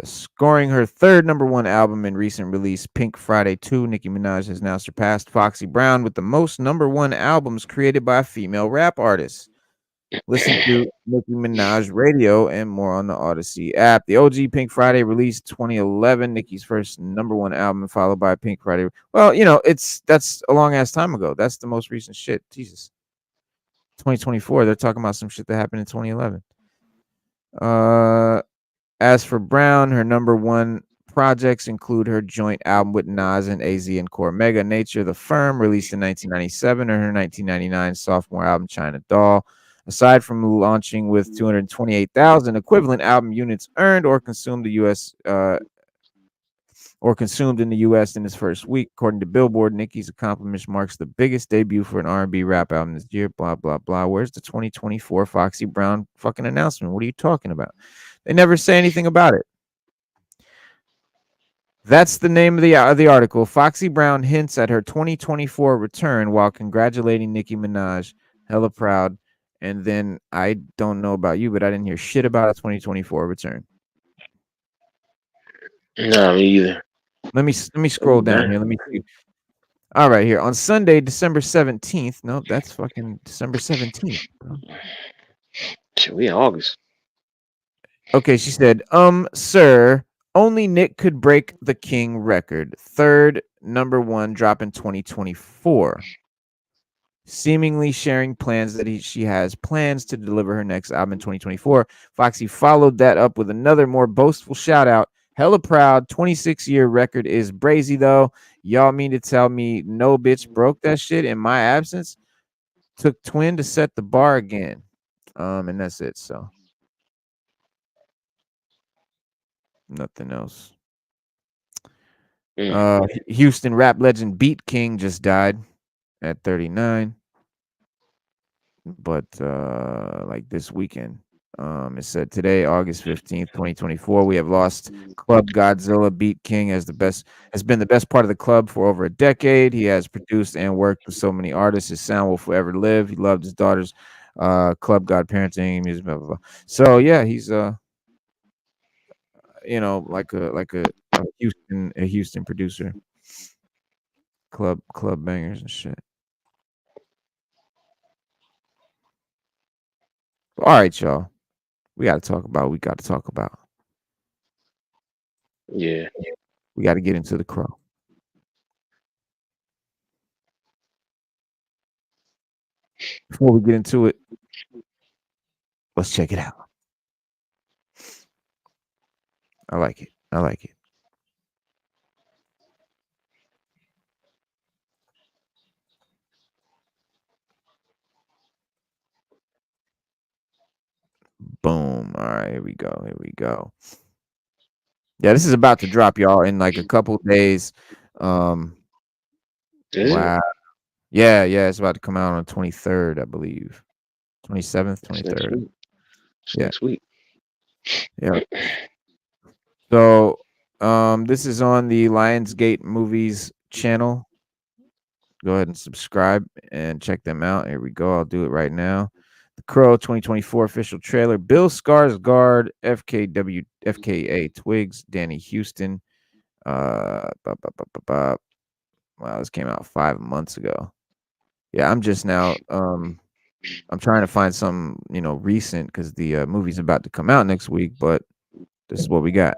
Scoring her third number one album in recent release, Pink Friday 2, Nicki Minaj has now surpassed Foxy Brown with the most number one albums created by a female rap artist. Listen to Nicki Minaj Radio and more on the Odyssey app. The OG Pink Friday released 2011, Nicki's first #1 album, followed by Pink Friday. Well, that's a long ass time ago. That's the most recent shit. Jesus, 2024. They're talking about some shit that happened in 2011. Uh, as for Brown, her #1 projects include her joint album with Nas and AZ and Core Mega, Nature the Firm, released in 1997, and her 1999 sophomore album, China Doll. Aside from launching with 228,000 equivalent album units earned or consumed in the U.S. in its first week, according to Billboard, Nicki's accomplishment marks the biggest debut for an R&B rap album this year. Blah blah blah. Where's the 2024 Foxy Brown fucking announcement? What are you talking about? They never say anything about it. That's the name of the article. Foxy Brown hints at her 2024 return while congratulating Nicki Minaj. Hella proud. And then I don't know about you, but I didn't hear shit about a 2024 return. No, me either. Let me scroll down here. Let me see. All right, here on Sunday, December 17th. No, that's fucking December 17th, bro. Shit, we in August. Okay, she said, sir, only Nick could break the King record. Third #1 drop in 2024. Seemingly sharing plans that she has plans to deliver her next album in 2024. Foxy followed that up with another more boastful shout out. Hella proud, 26-year record is brazy though. Y'all mean to tell me no bitch broke that shit in my absence? Took Twin to set the bar again. And that's it. So nothing else. Mm. Houston rap legend Beat King just died at 39. But like this weekend. It said today, August 15th, 2024, we have lost Club Godzilla. Beat King has been the best part of the club for over a decade. He has produced and worked with so many artists. His sound will forever live. He loved his daughters, club godparenting, music, blah, blah, blah. So yeah, he's like a Houston producer, club bangers and shit. All right, y'all. We got to talk about. We got to talk about. Yeah. We got to get into the crow. Before we get into it, let's check it out. I like it. I like it. Boom. All right, here we go. Here we go. Yeah, this is about to drop, y'all, in like a couple days. Um, Is it? wow. Yeah, it's about to come out on the 23rd, I believe. 27th, It's next 23rd. week. It's Yeah, next week. yeah. So, this is on the Lionsgate Movies channel. Go ahead and subscribe and check them out. Here we go. I'll do it right now. The Crow 2024 official trailer. Bill Skarsgård, FKA Twigs, Danny Houston. Uh, ba, ba, ba, ba, ba. Wow, this came out 5 months ago. Yeah, I'm just now. I'm trying to find some, recent because the movie's about to come out next week. But this is what we got.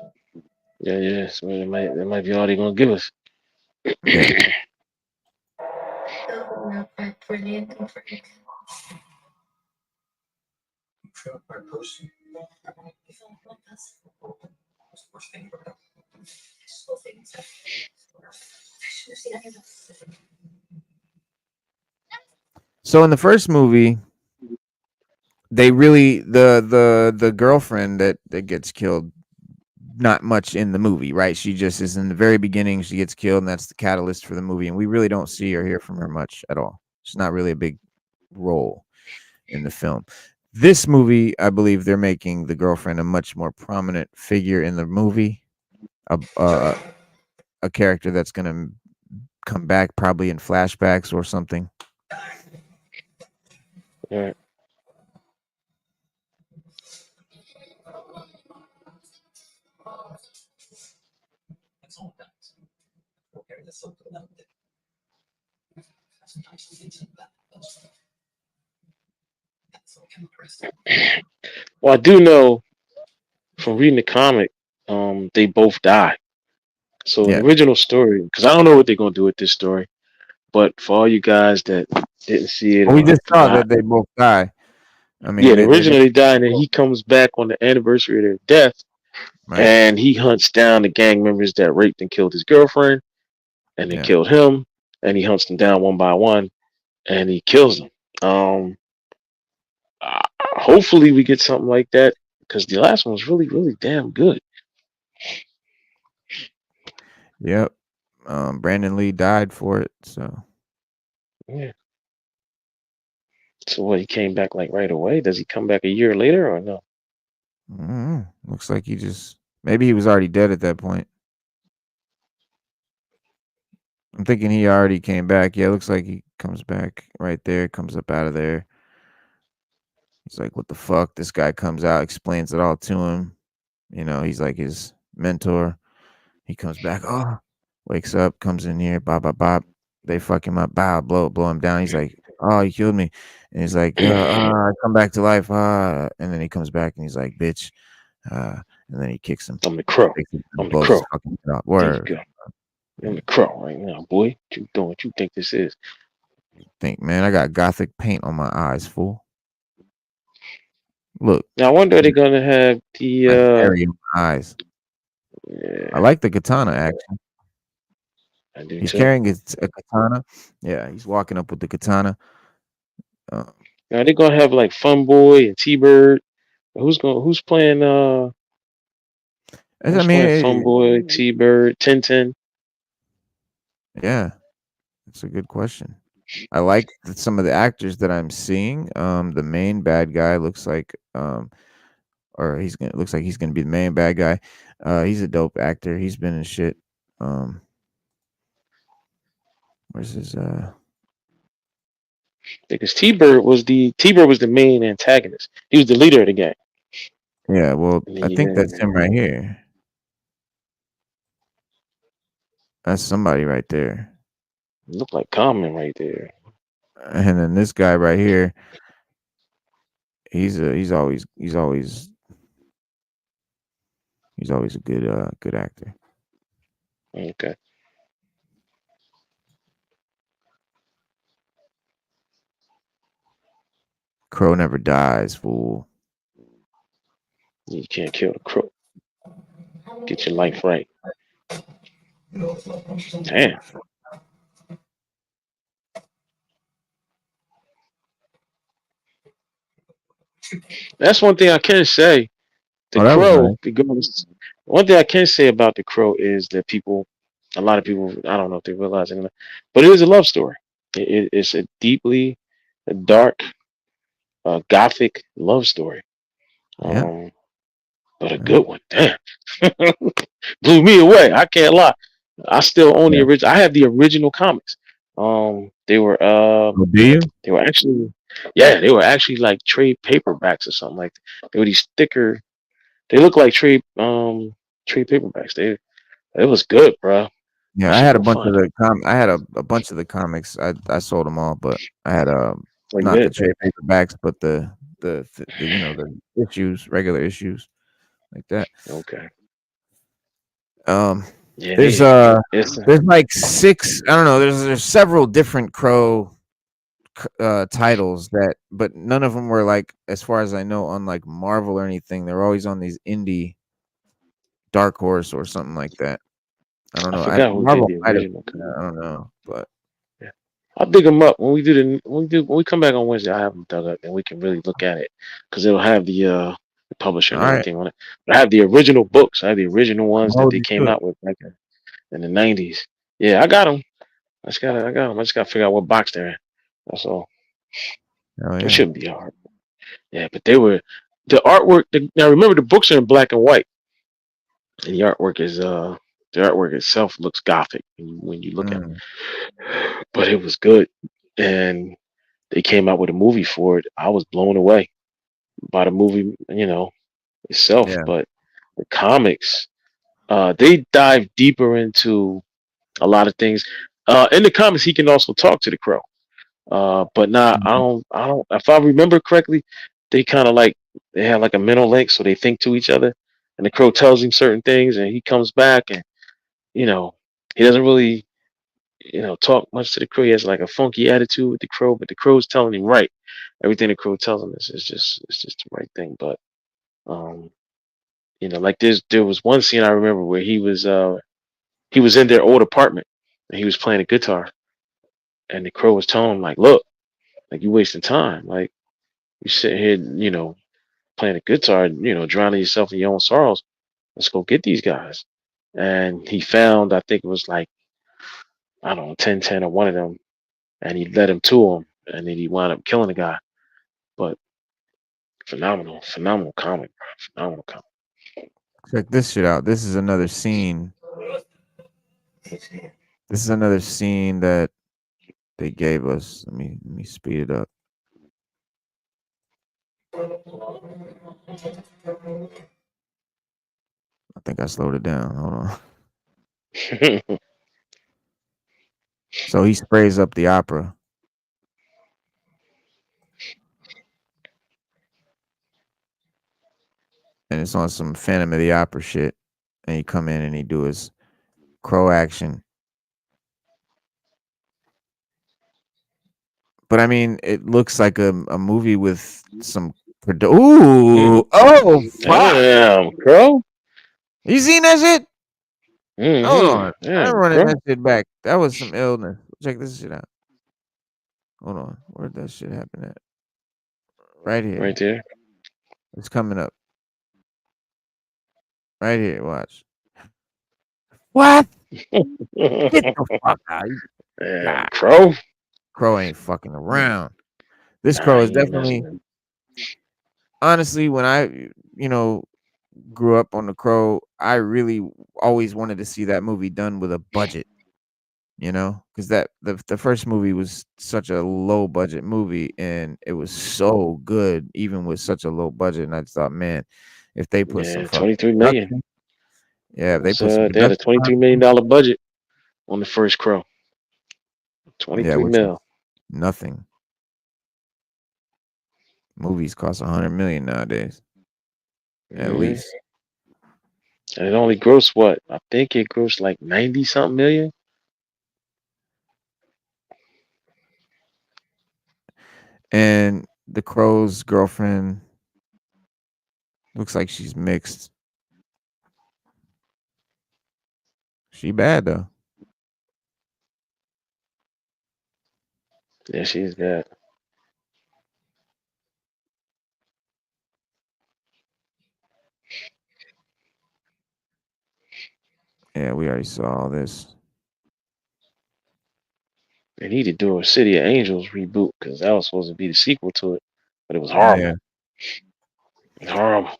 Yeah. So that might be all they're gonna give us. Yeah. So in the first movie, they really the girlfriend that gets killed, not much in the movie, right? She just is in the very beginning. She gets killed, and that's the catalyst for the movie. And we really don't see or hear from her much at all. She's not really a big role in the film. This movie, I believe they're making the girlfriend a much more prominent figure in the movie, a character that's going to come back probably in flashbacks or something. All right. Well, I do know from reading the comic, they both die. So in the Yeah. original story, because I don't know what they're gonna do with this story, but for all you guys that didn't see it Well, we or just saw forgot, that they both die. I mean, yeah, the they're original they die, and then he comes back on the anniversary of their death, right. and he hunts down the gang members that raped and killed his girlfriend, and then Yeah. killed him, and he hunts them down one by one, and he kills them. Hopefully we get something like that because the last one was really, really damn good. Yep. Brandon Lee died for it. So Yeah. So what? He came back like right away. Does he come back a year later or no? looks like he just maybe he was already dead at that point. I'm thinking he already came back. Yeah, looks like he comes back right there. Comes up out of there. He's like, "What the fuck?" This guy comes out, explains it all to him. He's like his mentor. He comes back. Oh, wakes up, comes in here. Bop, bop, bop. They fuck him up. Bow, blow him down. He's like, "Oh, you killed me." And he's like, I come back to life." And then he comes back and he's like, "Bitch." And then he kicks him, I'm the crow. takes him and I'm the blows his crow. fucking head off. There you Word. go. I'm the crow right now, boy. What you doing? What you think this is? Think, man, I got gothic paint on my eyes, fool. Look, Now I wonder are they gonna have the like Harry in my eyes. I yeah, like the katana action. I do He's too. carrying a katana. Yeah, he's walking up with the katana. Um, Now they gonna have like Fun Boy and T Bird. I Who's mean, playing Fun Boy, T Bird, Tintin? yeah, that's a good question. I like some of the actors that I'm seeing. The main bad guy looks like, or looks like he's gonna be the main bad guy. He's a dope actor. He's been in shit. Um, where's his? Because T Bird was the main antagonist. He was the leader of the gang. Yeah, well, And then I you think that's had him right here. That's somebody right there. look like Common right there. And then this guy right here, he's always a good actor. Okay. Crow never dies, fool. You can't kill the crook. Get your life right. Damn. That's one thing I can say. The Oh, that was crow, nice. one thing I can say about the crow is that a lot of people, I don't know if they realize it, but it is a love story. It's a deeply a dark, gothic love story. Yeah. Um, but a Yeah. good one. Damn. Blew me away. I can't lie. I still own the Yeah. original. I have the original comics. Oh, do you? They were actually, yeah, they were actually like trade paperbacks or something like that. They were these thicker. They look like trade paperbacks. It was good, bro. I Yeah, I should had a go bunch of find them. the I had a bunch of the comics. I sold them all, but I had Like not the that. trade paperbacks, but the issues, regular issues like that. Okay. Um, Yeah, there's it's there's like six. I don't know. There's several different Crow titles but none of them were like, as far as I know, on like Marvel or anything. They're always on these indie Dark Horse or something like that. I don't I know. forgot who did Marvel the might have. original comic. I don't know, but Yeah. I'll dig them up when we come back on Wednesday. I have them dug up and we can really look at it because it'll have the publisher all and right. everything on it. But I have the original books. I have the original I'm ones gonna that hold they you to came it. out with back in the '90s. Yeah, I got them. I got them. I just gotta figure out what box they're in. That's all. Oh It yeah. shouldn't be hard. Yeah, but they were the artwork. Now remember, the books are in black and white, and the artwork itself looks gothic when you look at Mm, it. But it was good, and they came out with a movie for it. I was blown away by the movie, itself. yeah. But the comics, they dive deeper into a lot of things. In the comics, he can also talk to the crow. But not, Mhm. I don't. If I remember correctly, they kind of like they have like a mental link, so they think to each other. And the crow tells him certain things, and he comes back, and you know he doesn't really talk much to the crow. He has like a funky attitude with the crow, but the crow's telling him right. Everything the crow tells him is just it's just the right thing. But um, like there was one scene I remember where he was in their old apartment and he was playing a guitar, and the crow was telling him like, look, like you wasting time, like you sitting here, playing a guitar, drowning yourself in your own sorrows. Let's go get these guys. And he found, I think it was like, I don't know, 1010 or one of them, and he led him to him, and then he wound up killing the guy. But phenomenal comic, bro. Phenomenal comic. Check this shit out. This is another scene. This is another scene that they gave us. Let me speed it up. I think I slowed it down. Hold on. So he sprays up the opera, and it's on some Phantom of the Opera shit. And he come in and he do his crow action. But I mean, it looks like a movie with some. Ooh, oh fuck! Damn, crow. You seen that shit? Hold on, I'm Damn, running crow. that shit back. That was some illness. Check this shit out. Hold on, where'd that shit happen at? Right Right here. there. It's coming up. Right here. Watch. What? Get the fuck out! Damn, God, crow. crow ain't fucking around. This Nah, crow is he ain't messing definitely, with him. honestly, when I, you know, grew up on the crow, I really always wanted to see that movie done with a budget. Because the first movie was such a low budget movie, and it was so good even with such a low budget. And I just thought, man, if they put some Yeah, fucking 23 million. production, yeah, if they Was put some they had a production twenty behind three the million movie, dollar budget on the first crow. Twenty yeah, three which is mil. nothing. Movies cost 100 million nowadays, at hmm least. And it only grossed what? I think it grossed like 90 something million. And the crow's girlfriend looks like she's mixed. She bad though. Yeah, she's bad. Yeah, we already saw all this. They need to do a City of Angels reboot because that was supposed to be the sequel to it, but it was Yeah. horrible. It's horrible.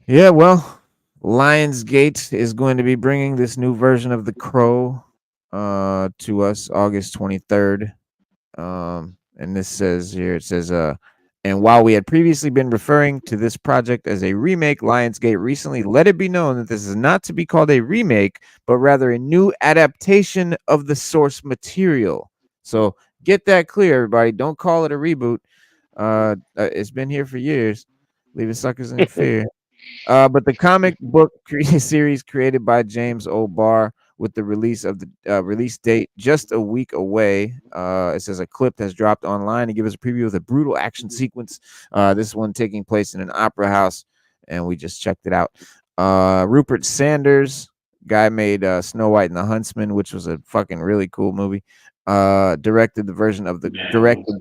Yeah, well, Lionsgate is going to be bringing this new version of The Crow to us August 23rd. And this says here, it says, and while we had previously been referring to this project as a remake, Lionsgate recently let it be known that this is not to be called a remake, but rather a new adaptation of the source material. So get that clear, everybody. Don't call it a reboot. It's been here for years. Leaving suckers in fear. But the comic book series created by James O'Barr with the release of the release date just a week away. It says a clip has dropped online to give us a preview of the brutal action sequence. This one taking place in an opera house, and we just checked it out. Rupert Sanders, guy made Snow White and the Huntsman, which was a fucking really cool movie. Directed the version of the Man, directed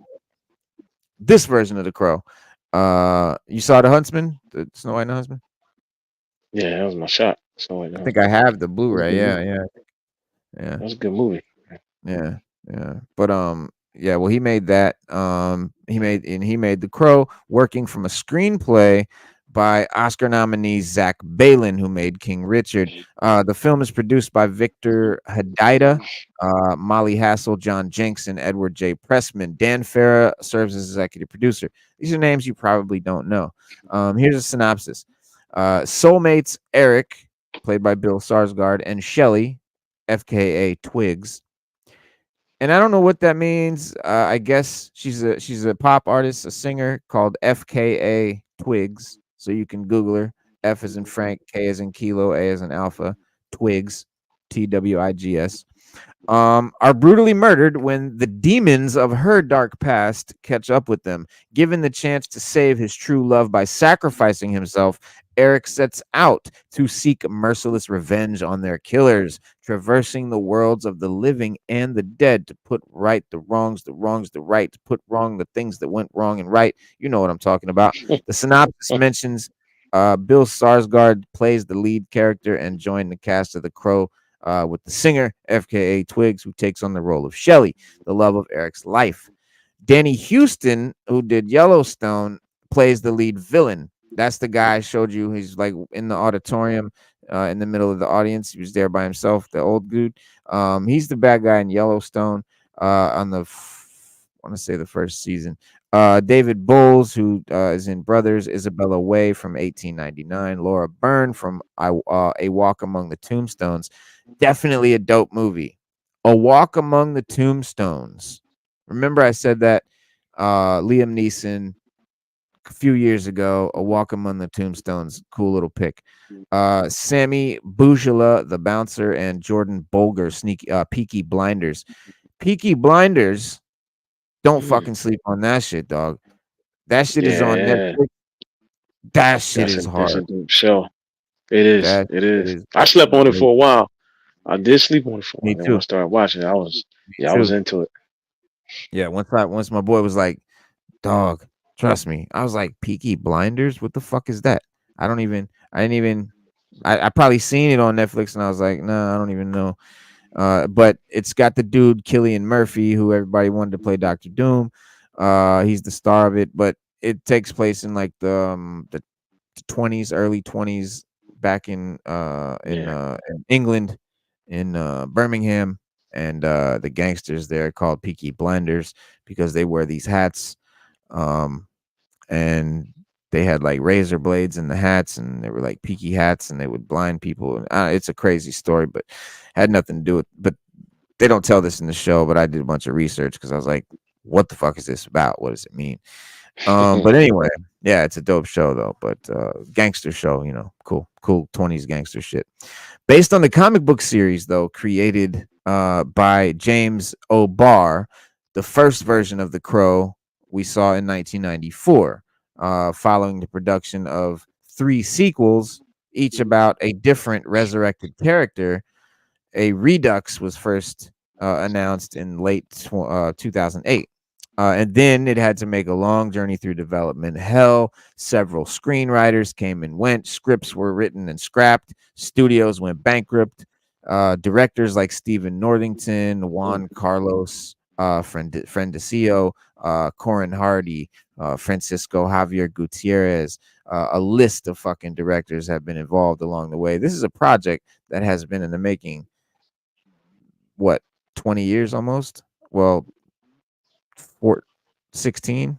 this version of the Crow. You saw the Huntsman, the Snow White and the Huntsman? yeah, that was my shot. So like, I that think I have the was a Blu-ray. good Yeah, movie. yeah, yeah, That was a good movie. yeah, yeah. But yeah. Well, he made that. He made The Crow, working from a screenplay by Oscar nominee Zach Balin, who made King Richard. The film is produced by Victor Hadida, Molly Hassel, John Jenks, and Edward J. Pressman. Dan Farah serves as executive producer. These are names you probably don't know. Here's a synopsis. Soulmates Eric, played by Bill Sarsgaard, and Shelley, FKA Twigs, and I don't know what that means. I guess she's a pop artist, a singer called FKA Twigs. So you can Google her. F as in Frank, K as in Kilo, A as in Alpha, Twigs, Twigs, are brutally murdered when the demons of her dark past catch up with them. Given the chance to save his true love by sacrificing himself, Eric sets out to seek merciless revenge on their killers, traversing the worlds of the living and the dead to put right the wrongs, the right, to put wrong the things that went wrong and right. You know what I'm talking about. The synopsis mentions Bill Sarsgaard plays the lead character and joined the cast of The Crow with the singer, FKA Twigs, who takes on the role of Shelly, the love of Eric's life. Danny Houston, who did Yellowstone, plays the lead villain. That's the guy I showed you. He's like in the auditorium, in the middle of the audience. He was there by himself, the old dude. He's the bad guy in Yellowstone on I want to say the first season. David Bowles, who is in Brothers, Isabella Way from 1899, Laura Byrne from A Walk Among the Tombstones. Definitely a dope movie. A Walk Among the Tombstones. Remember, I said that Liam Neeson a few years ago. A Walk Among the Tombstones, cool little pick. Sammy Bujala, the bouncer, and Jordan Bolger, sneaky Peaky Blinders. Peaky Blinders. Don't Mm. fucking sleep on that shit, dog. That shit is on Yeah, Netflix. That shit is that's a hard. good show. It is. That It shit is. is I slept on it great. for a while. I did sleep on it for a while. Me Then when I too. started watching it, Me I was too. into it. Yeah, once my boy was like, "Dog, trust me." I was like, "Peaky Blinders? What the fuck is that?" I didn't even I probably seen it on Netflix and I was like, "Nah, I don't even know." But it's got the dude Killian Murphy, who everybody wanted to play Doctor Doom. He's the star of it, but it takes place in like the 20s, early 20s, back Yeah. in England, in Birmingham, and the gangsters there called Peaky Blinders because they wear these hats, um, and they had like razor blades in the hats, and they were like peaky hats, and they would blind people. And it's a crazy story, but had nothing to do with. But they don't tell this in the show. But I did a bunch of research because I was like, "What the fuck is this about? What does it mean?" But anyway, yeah, it's a dope show though. But gangster show, cool 20s gangster shit. Based on the comic book series though, created by James O'Barr, the first version of The Crow we saw in 1994, following the production of three sequels, each about a different resurrected character. A redux was first announced in late 2008. And then it had to make a long journey through development hell. Several screenwriters came and went. Scripts were written and scrapped. Studios went bankrupt. Directors like Stephen Northington, Juan Carlos Friendesio, Corin Hardy, Francisco Javier Gutierrez. A list of fucking directors have been involved along the way. This is a project that has been in the making, what, 20 years almost? Well, four, 16,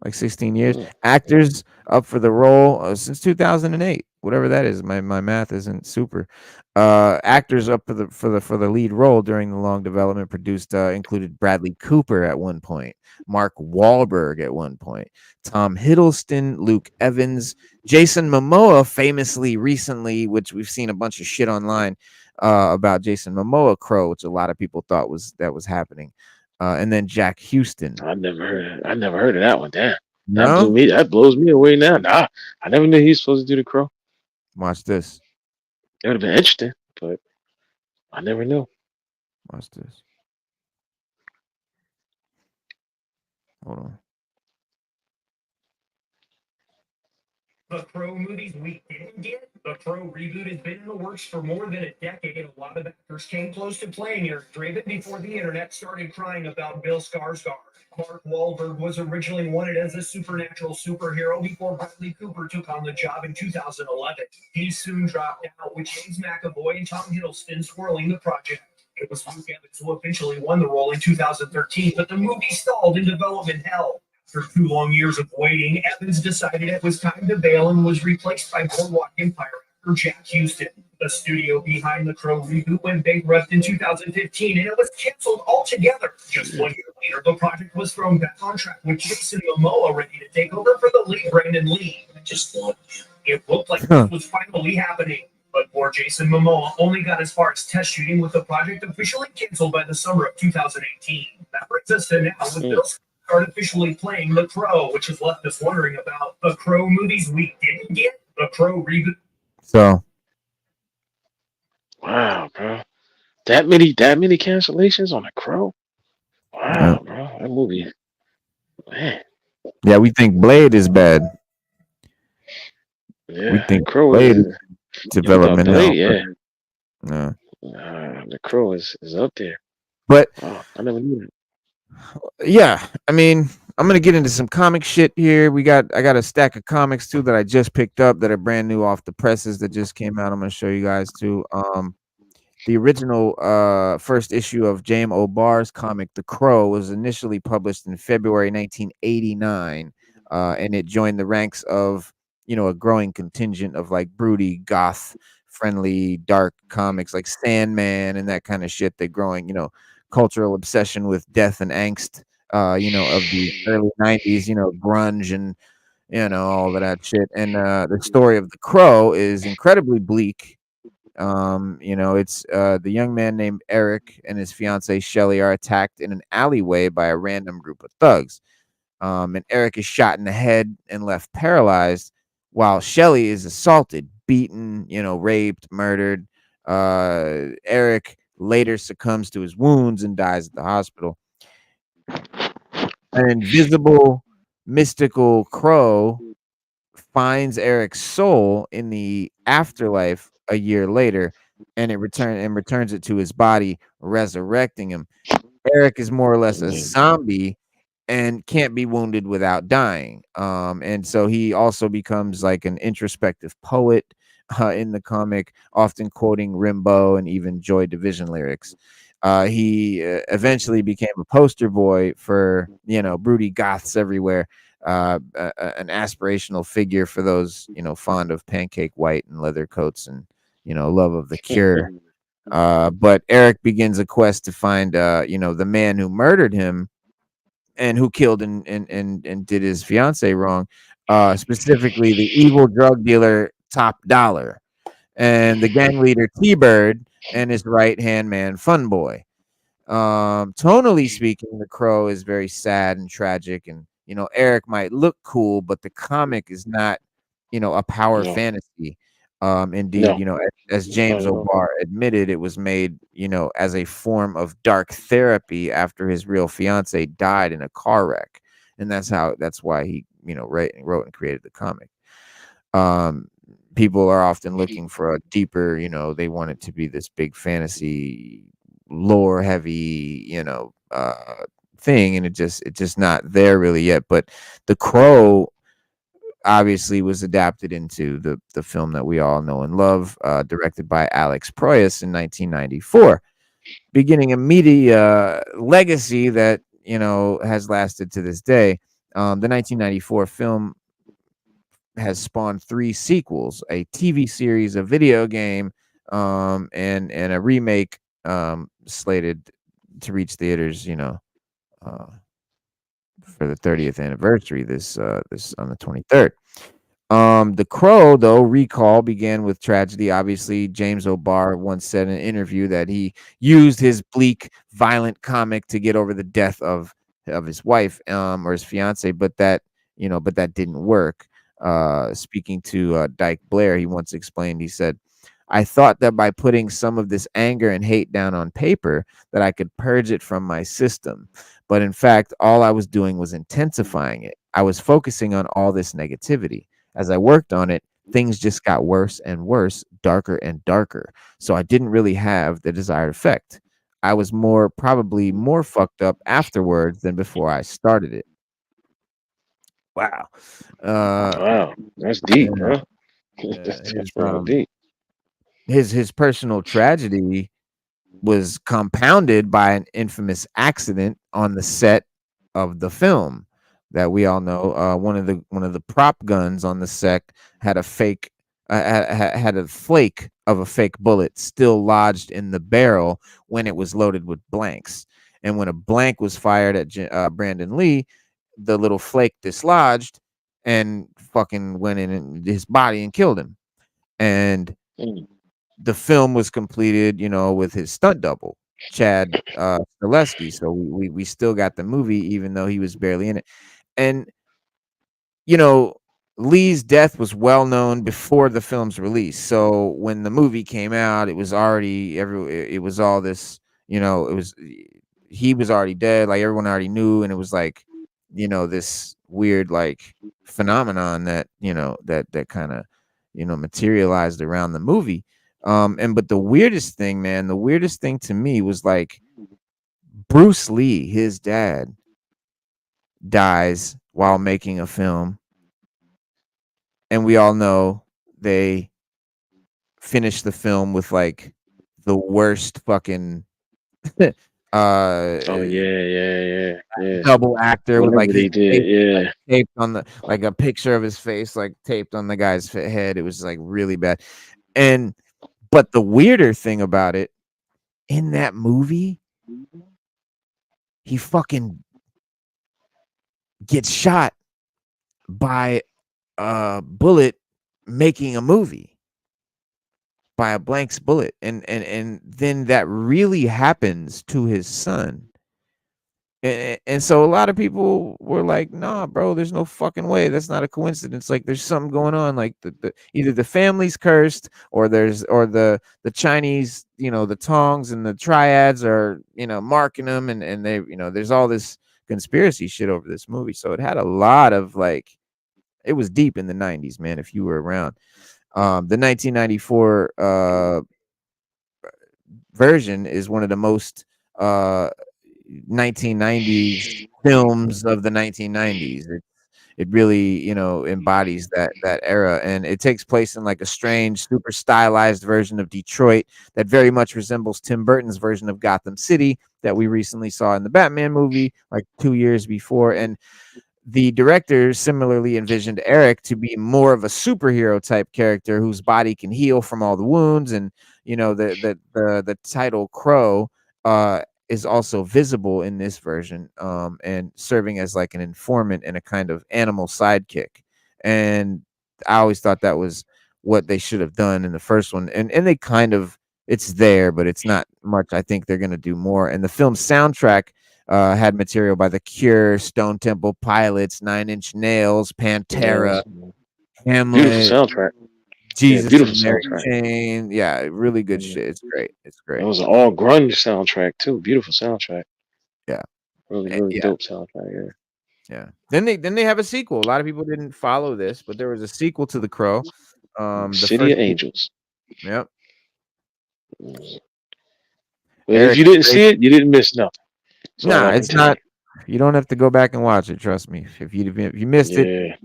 like 16 years. Mm. Actors up for the role since 2008, whatever that is. My math isn't super. Actors up for the lead role during the long development produced included Bradley Cooper at one point, Mark Wahlberg at one point, Tom Hiddleston, Luke Evans, Jason Momoa, famously recently, which we've seen a bunch of shit online about Jason Momoa Crow, which a lot of people thought was happening. And then Jack Houston. I never heard of that one. Damn. No, That blows me away now. Nah, I never knew he was supposed to do the crow. watch this. It would have been interesting, but I never knew. Watch this. Hold on. The Crow movies we didn't get. The Crow reboot has been in the works for more than a decade. A lot of actors came close to playing Eric Draven before the internet started crying about Bill Skarsgård. Mark Wahlberg was originally wanted as a supernatural superhero before Bradley Cooper took on the job in 2011. He soon dropped out, with James McAvoy and Tom Hiddleston swirling the project. It was Luke Evans who eventually won the role in 2013, but the movie stalled in development hell. After 2 long years of waiting, Evans decided it was time to bail and was replaced by Boardwalk Empire actor Jack Houston. The studio behind the Crow reboot went bankrupt in 2015 and it was canceled altogether. Just 1 year later, the project was thrown back on track with Jason Momoa ready to take over for the late Brandon Lee. I just thought it looked like this Huh. was finally happening. But poor Jason Momoa only got as far as test shooting with the project officially canceled by the summer of 2018. That brings us to now with Mm. Bill artificially playing The Crow, which has left us wondering about the Crow movies we didn't get, the Crow reboot. So Wow, bro. That many cancellations on a Crow? yeah, Wow, bro. That movie, man. yeah, we think Blade is bad. We Yeah, think Crow Blade is is. You thought development Blade? hell, but Yeah. yeah. The Crow is up there. But Wow, I never knew that. yeah, I mean, I'm gonna get into some comic shit here. I got a stack of comics too that I just picked up that are brand new off the presses that just came out. I'm gonna show you guys too. The original first issue of James O'Barr's comic The Crow was initially published in February 1989, and it joined the ranks of a growing contingent of like broody, goth, friendly, dark comics like Sandman and that kind of shit. That growing cultural obsession with death and angst. Of the early '90s, grunge and all of that shit. And the story of The Crow is incredibly bleak. It's the young man named Eric and his fiancee Shelly are attacked in an alleyway by a random group of thugs. And Eric is shot in the head and left paralyzed, while Shelly is assaulted, beaten, raped, murdered. Eric later succumbs to his wounds and dies at the hospital. An invisible, mystical crow finds Eric's soul in the afterlife a year later, and it returns it to his body, resurrecting him. Eric is more or less a Mm. zombie and can't be wounded without dying. And so he also becomes like an introspective poet in the comic, often quoting Rimbaud and even Joy Division lyrics. He eventually became a poster boy for broody goths everywhere. An aspirational figure for those fond of pancake white and leather coats and love of the Cure. But Eric begins a quest to find the man who murdered him and who killed and did his fiance wrong, specifically the evil drug dealer Top Dollar and the gang leader T-Bird and his right hand man Fun Boy. Tonally speaking, The Crow is very sad and tragic, and Eric might look cool, but the comic is not a power No, fantasy. Indeed, no, as not James at all. O'Barr admitted, it was made as a form of dark therapy after his real fiance died in a car wreck, and that's why he wrote and created the comic. um People are often looking for a deeper, they want it to be this big fantasy lore heavy, thing, and it just not there really yet. But The Crow obviously was adapted into the film that we all know and love, directed by Alex Proyas in 1994, beginning a media legacy that has lasted to this day. The 1994 film has spawned three sequels, a TV series, a video game, and a remake slated to reach theaters, uh, for the 30th anniversary this on the 23rd. The Crow, though, recall began with tragedy. Obviously, James O'Barr once said in an interview that he used his bleak, violent comic to get over the death of his wife, or his fiance, but that didn't work. Speaking to Dyke Blair, he once explained. He said, "I thought that by putting some of this anger and hate down on paper, that I could purge it from my system. But in fact, all I was doing was intensifying it. I was focusing on all this negativity. As I worked on it, things just got worse and worse, darker and darker. So I didn't really have the desired effect. I was probably more fucked up afterwards than before I started it." Wow. Uh, Wow, that's deep, yeah, bro. yeah. That's real deep. His personal tragedy was compounded by an infamous accident on the set of the film that we all know. One of the prop guns on the set had a fake had a flake of a fake bullet still lodged in the barrel when it was loaded with blanks. And when a blank was fired at Brandon Lee, the little flake dislodged and fucking went in his body and killed him. And Mm. the film was completed, with his stunt double, Chad Stileski. So we still got the movie, even though he was barely in it. And you know, Lee's death was well known before the film's release. So when the movie came out, it was already it was all this, it was he was already dead, like everyone already knew, and it was like, this weird like phenomenon that, that kind of, materialized around the movie. And but the weirdest thing, man, the weirdest thing to me was like Bruce Lee, his dad, dies while making a film, and we all know they finished the film with like the worst fucking uh Oh yeah. double actor with like Whatever his they did, face like yeah. taped on the, like a picture of his face like taped on the guy's head. It was like really bad. And but the weirder thing about it, in that movie, he fucking gets shot by a bullet making a movie, by a blank's bullet, and then that really happens to his son. And so a lot of people were like, nah, bro, there's no fucking way, that's not a coincidence, like there's something going on, like either the family's cursed, or the Chinese, the Tongs and the triads are, marking them, and they, there's all this conspiracy shit over this movie. So it had a lot of like, it was deep in the 90s, man, if you were around. The 1994 version is one of the most 1990s films of the 1990s. It really, embodies that era, and it takes place in like a strange, super stylized version of Detroit that very much resembles Tim Burton's version of Gotham City that we recently saw in the Batman movie like 2 years before. And the director similarly envisioned Eric to be more of a superhero type character whose body can heal from all the wounds. And the title Crow is also visible in this version, and serving as like an informant and a kind of animal sidekick. And I always thought that was what they should have done in the first one, and they kind of, it's there, but it's not much. I think they're going to do more. And the film's soundtrack had material by The Cure, Stone Temple Pilots, Nine Inch Nails, Pantera, Nails. Beautiful Hamlet, soundtrack. Yeah, Jesus beautiful and Mary soundtrack. Chain. Yeah, really good Yeah. shit. It's great. It's It great. was an all grunge soundtrack too. Beautiful soundtrack. Yeah. Really Yeah. dope soundtrack. Yeah. Yeah. Then they have a sequel. A lot of people didn't follow this, but there was a sequel to The Crow. The City first of Angels. Yep. Mm. Well, if Eric you didn't Draven. see it, you didn't miss nothing. That's all Nah, I can it's tell you. not. You don't have to go back and watch it. Trust me. If you missed it, Yeah.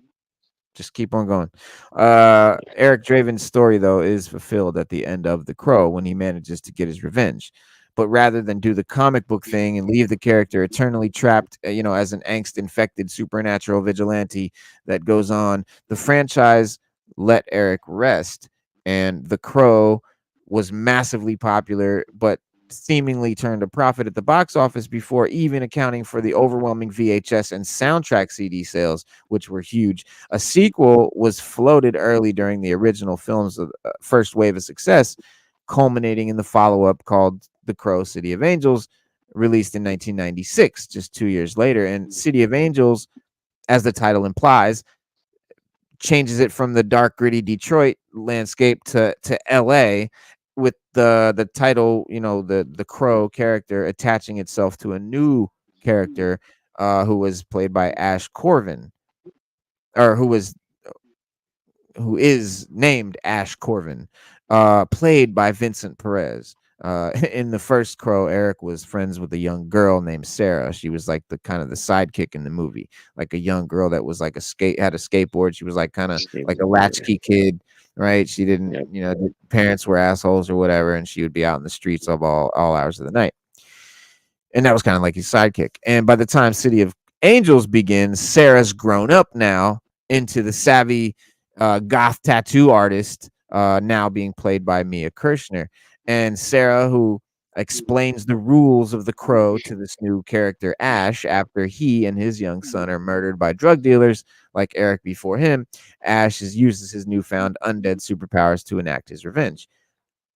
just keep on going. Eric Draven's story, though, is fulfilled at the end of The Crow when he manages to get his revenge. But rather than do the comic book thing and leave the character eternally trapped, as an angst-infected supernatural vigilante that goes on, the franchise let Eric rest. And The Crow was massively popular, but seemingly turned a profit at the box office before even accounting for the overwhelming VHS and soundtrack CD sales, which were huge. A sequel was floated early during the original film's first wave of success, culminating in the follow-up called The Crow City of Angels, released in 1996, just 2 years later. And City of Angels, as the title implies, changes it from the dark, gritty Detroit landscape to LA, with the title, the Crow character attaching itself to a new character, who was played by Ash Corvin, or who is named Ash Corvin, played by Vincent Perez. In the first Crow, Eric was friends with a young girl named Sarah. She was like the kind of the sidekick in the movie, like a young girl that was like had a skateboard. She was like kind of like a Yeah. latchkey kid, right? She didn't, Yep. the parents were assholes or whatever, and she would be out in the streets of all hours of the night. And that was kind of like his sidekick. And by the time City of Angels begins, Sarah's grown up now into the savvy goth tattoo artist now being played by Mia Kirshner, and Sarah, who explains the rules of the Crow to this new character Ash after he and his young son are murdered by drug dealers like Eric before him. Uses his newfound undead superpowers to enact his revenge.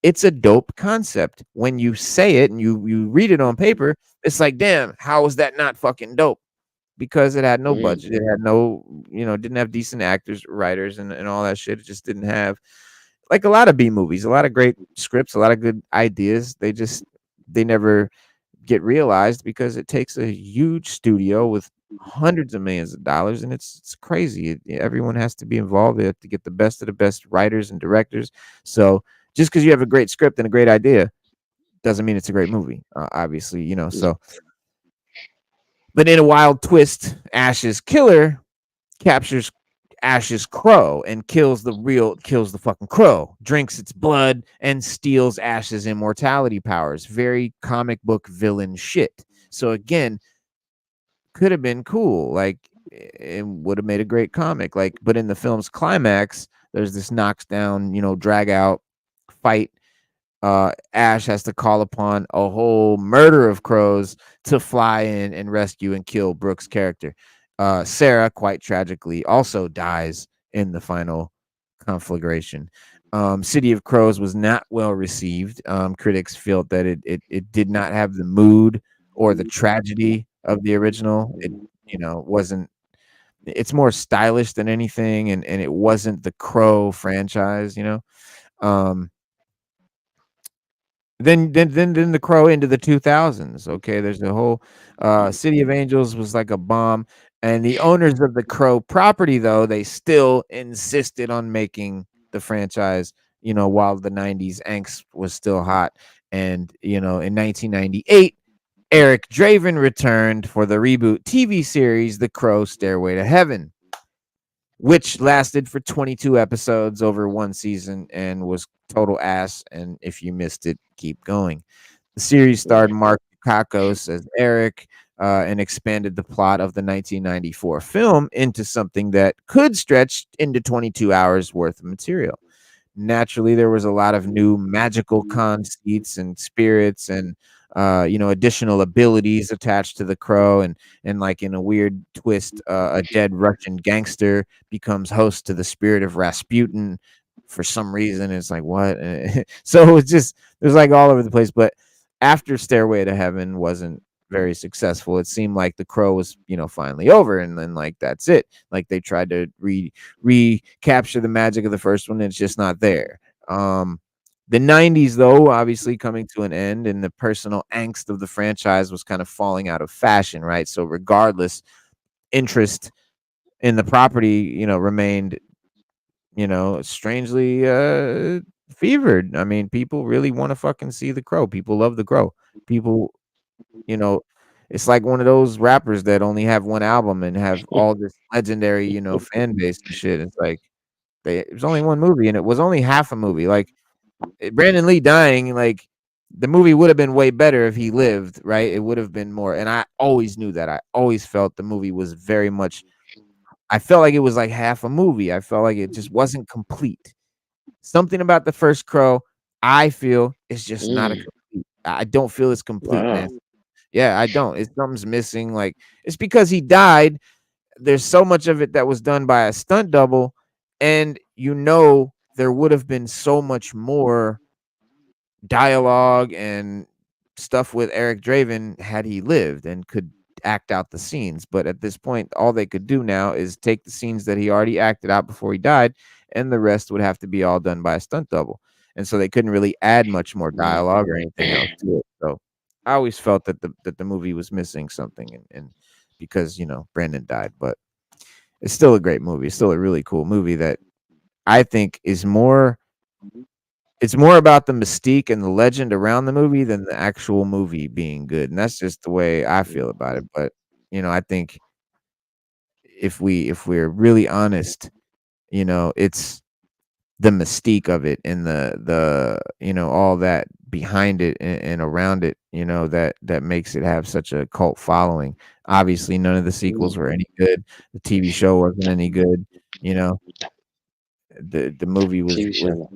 It's a dope concept. When you say it and you read it on paper, it's like, damn, how is that not fucking dope? Because it had no Mm, budget, it had no, didn't have decent actors, writers, and all that shit. It just didn't have, like a lot of B movies, a lot of great scripts, a lot of good ideas. They never get realized because it takes a huge studio with hundreds of millions of dollars, and it's crazy. Everyone has to be involved. They have to get the best of the best writers and directors. So just because you have a great script and a great idea doesn't mean it's a great movie, obviously, so. But in a wild twist, Ash's killer captures Ash's crow and kills the fucking crow, drinks its blood, and steals Ash's immortality powers. Very comic book villain shit. So again, could have been cool. Like, it would have made a great comic. Like, but in the film's climax, there's this knocks down, drag out fight. Ash has to call upon a whole murder of crows to fly in and rescue and kill Brooke's character. Sarah, quite tragically, also dies in the final conflagration. City of Crows was not well received. Critics felt that it did not have the mood or the tragedy of the original. It wasn't. It's more stylish than anything, and it wasn't the Crow franchise. Um, then the Crow into the 2000s. Okay, there's a whole City of Angels was like a bomb, and the owners of the Crow property, though, they still insisted on making the franchise. While the 90s angst was still hot, and in 1998, Eric Draven returned for the reboot TV series The Crow Stairway to Heaven, which lasted for 22 episodes over one season and was total ass. And if you missed it, keep going. The series starred Mark Dacascos as Eric, and expanded the plot of the 1994 film into something that could stretch into 22 hours worth of material. Naturally, there was a lot of new magical conceits and spirits and additional abilities attached to the crow, and like in a weird twist, a dead Russian gangster becomes host to the spirit of Rasputin for some reason. It's like, what? So it's just, there's like all over the place. But after Stairway to Heaven wasn't very successful, it seemed like the crow was finally over, and then like that's it. Like they tried to recapture the magic of the first one, and it's just not there. The 90s, though, obviously coming to an end, and the personal angst of the franchise was kind of falling out of fashion, right? So regardless, interest in the property remained strangely fevered. I mean, people really want to fucking see the crow. People love the crow. People, you know, it's like one of those rappers that only have one album and have all this legendary, fan base and shit. It's like it was only one movie, and it was only half a movie. Like Brandon Lee dying, like the movie would have been way better if he lived, right? It would have been more. And I always knew that. I always felt the movie was very much, I felt like it was like half a movie. I felt like it just wasn't complete. Something about the first Crow, I feel, is just not a mm, complete. I don't feel it's complete, man. wow. Yeah, I don't. It's something's missing. Like, it's because he died. There's so much of it that was done by a stunt double, and there would have been so much more dialogue and stuff with Eric Draven had he lived and could act out the scenes. But at this point, all they could do now is take the scenes that he already acted out before he died, and the rest would have to be all done by a stunt double. And so they couldn't really add much more dialogue or anything else to it. So I always felt that the movie was missing something, and because Brandon died, but it's still a great movie. It's still a really cool movie that I think is more. It's more about the mystique and the legend around the movie than the actual movie being good, and that's just the way I feel about it. But I think if we're really honest, it's the mystique of it and the all that behind it and around it, that makes it have such a cult following. Obviously, none of the sequels were any good. The TV show wasn't any good. You know, The movie TV show. was No.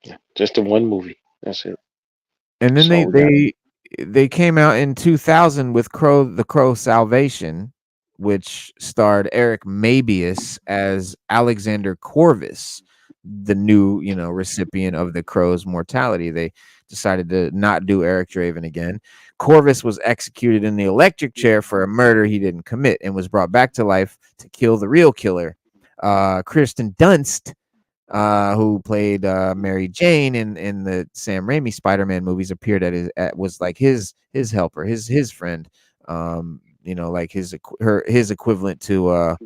Yeah. Just the one movie. That's it. and then That's all we got. they came out in 2000 with The Crow Salvation, which starred Eric Mabius as Alexander Corvus, the new, recipient of the Crow's mortality. They decided to not do Eric Draven again. Corvus was executed in the electric chair for a murder he didn't commit and was brought back to life to kill the real killer. Kirsten Dunst, who played Mary Jane in the Sam Raimi Spider-Man movies, appeared was like his helper, his friend, like his equivalent to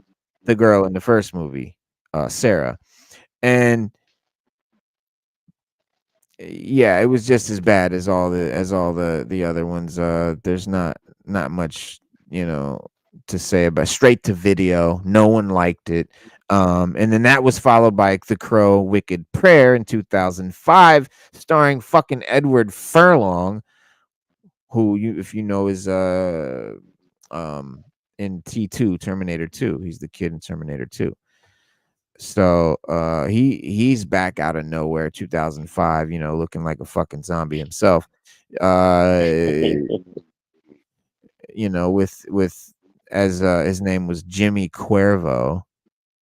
the girl in the first movie, Sarah. And yeah, it was just as bad as all the other ones. There's not much, to say about. Straight to video. No one liked it. And then that was followed by The Crow Wicked Prayer in 2005, starring fucking Edward Furlong, who if you know is um in T2, Terminator 2. He's the kid in Terminator 2. So he's back out of nowhere, 2005, looking like a fucking zombie himself. Uh with as his name was Jimmy Cuervo,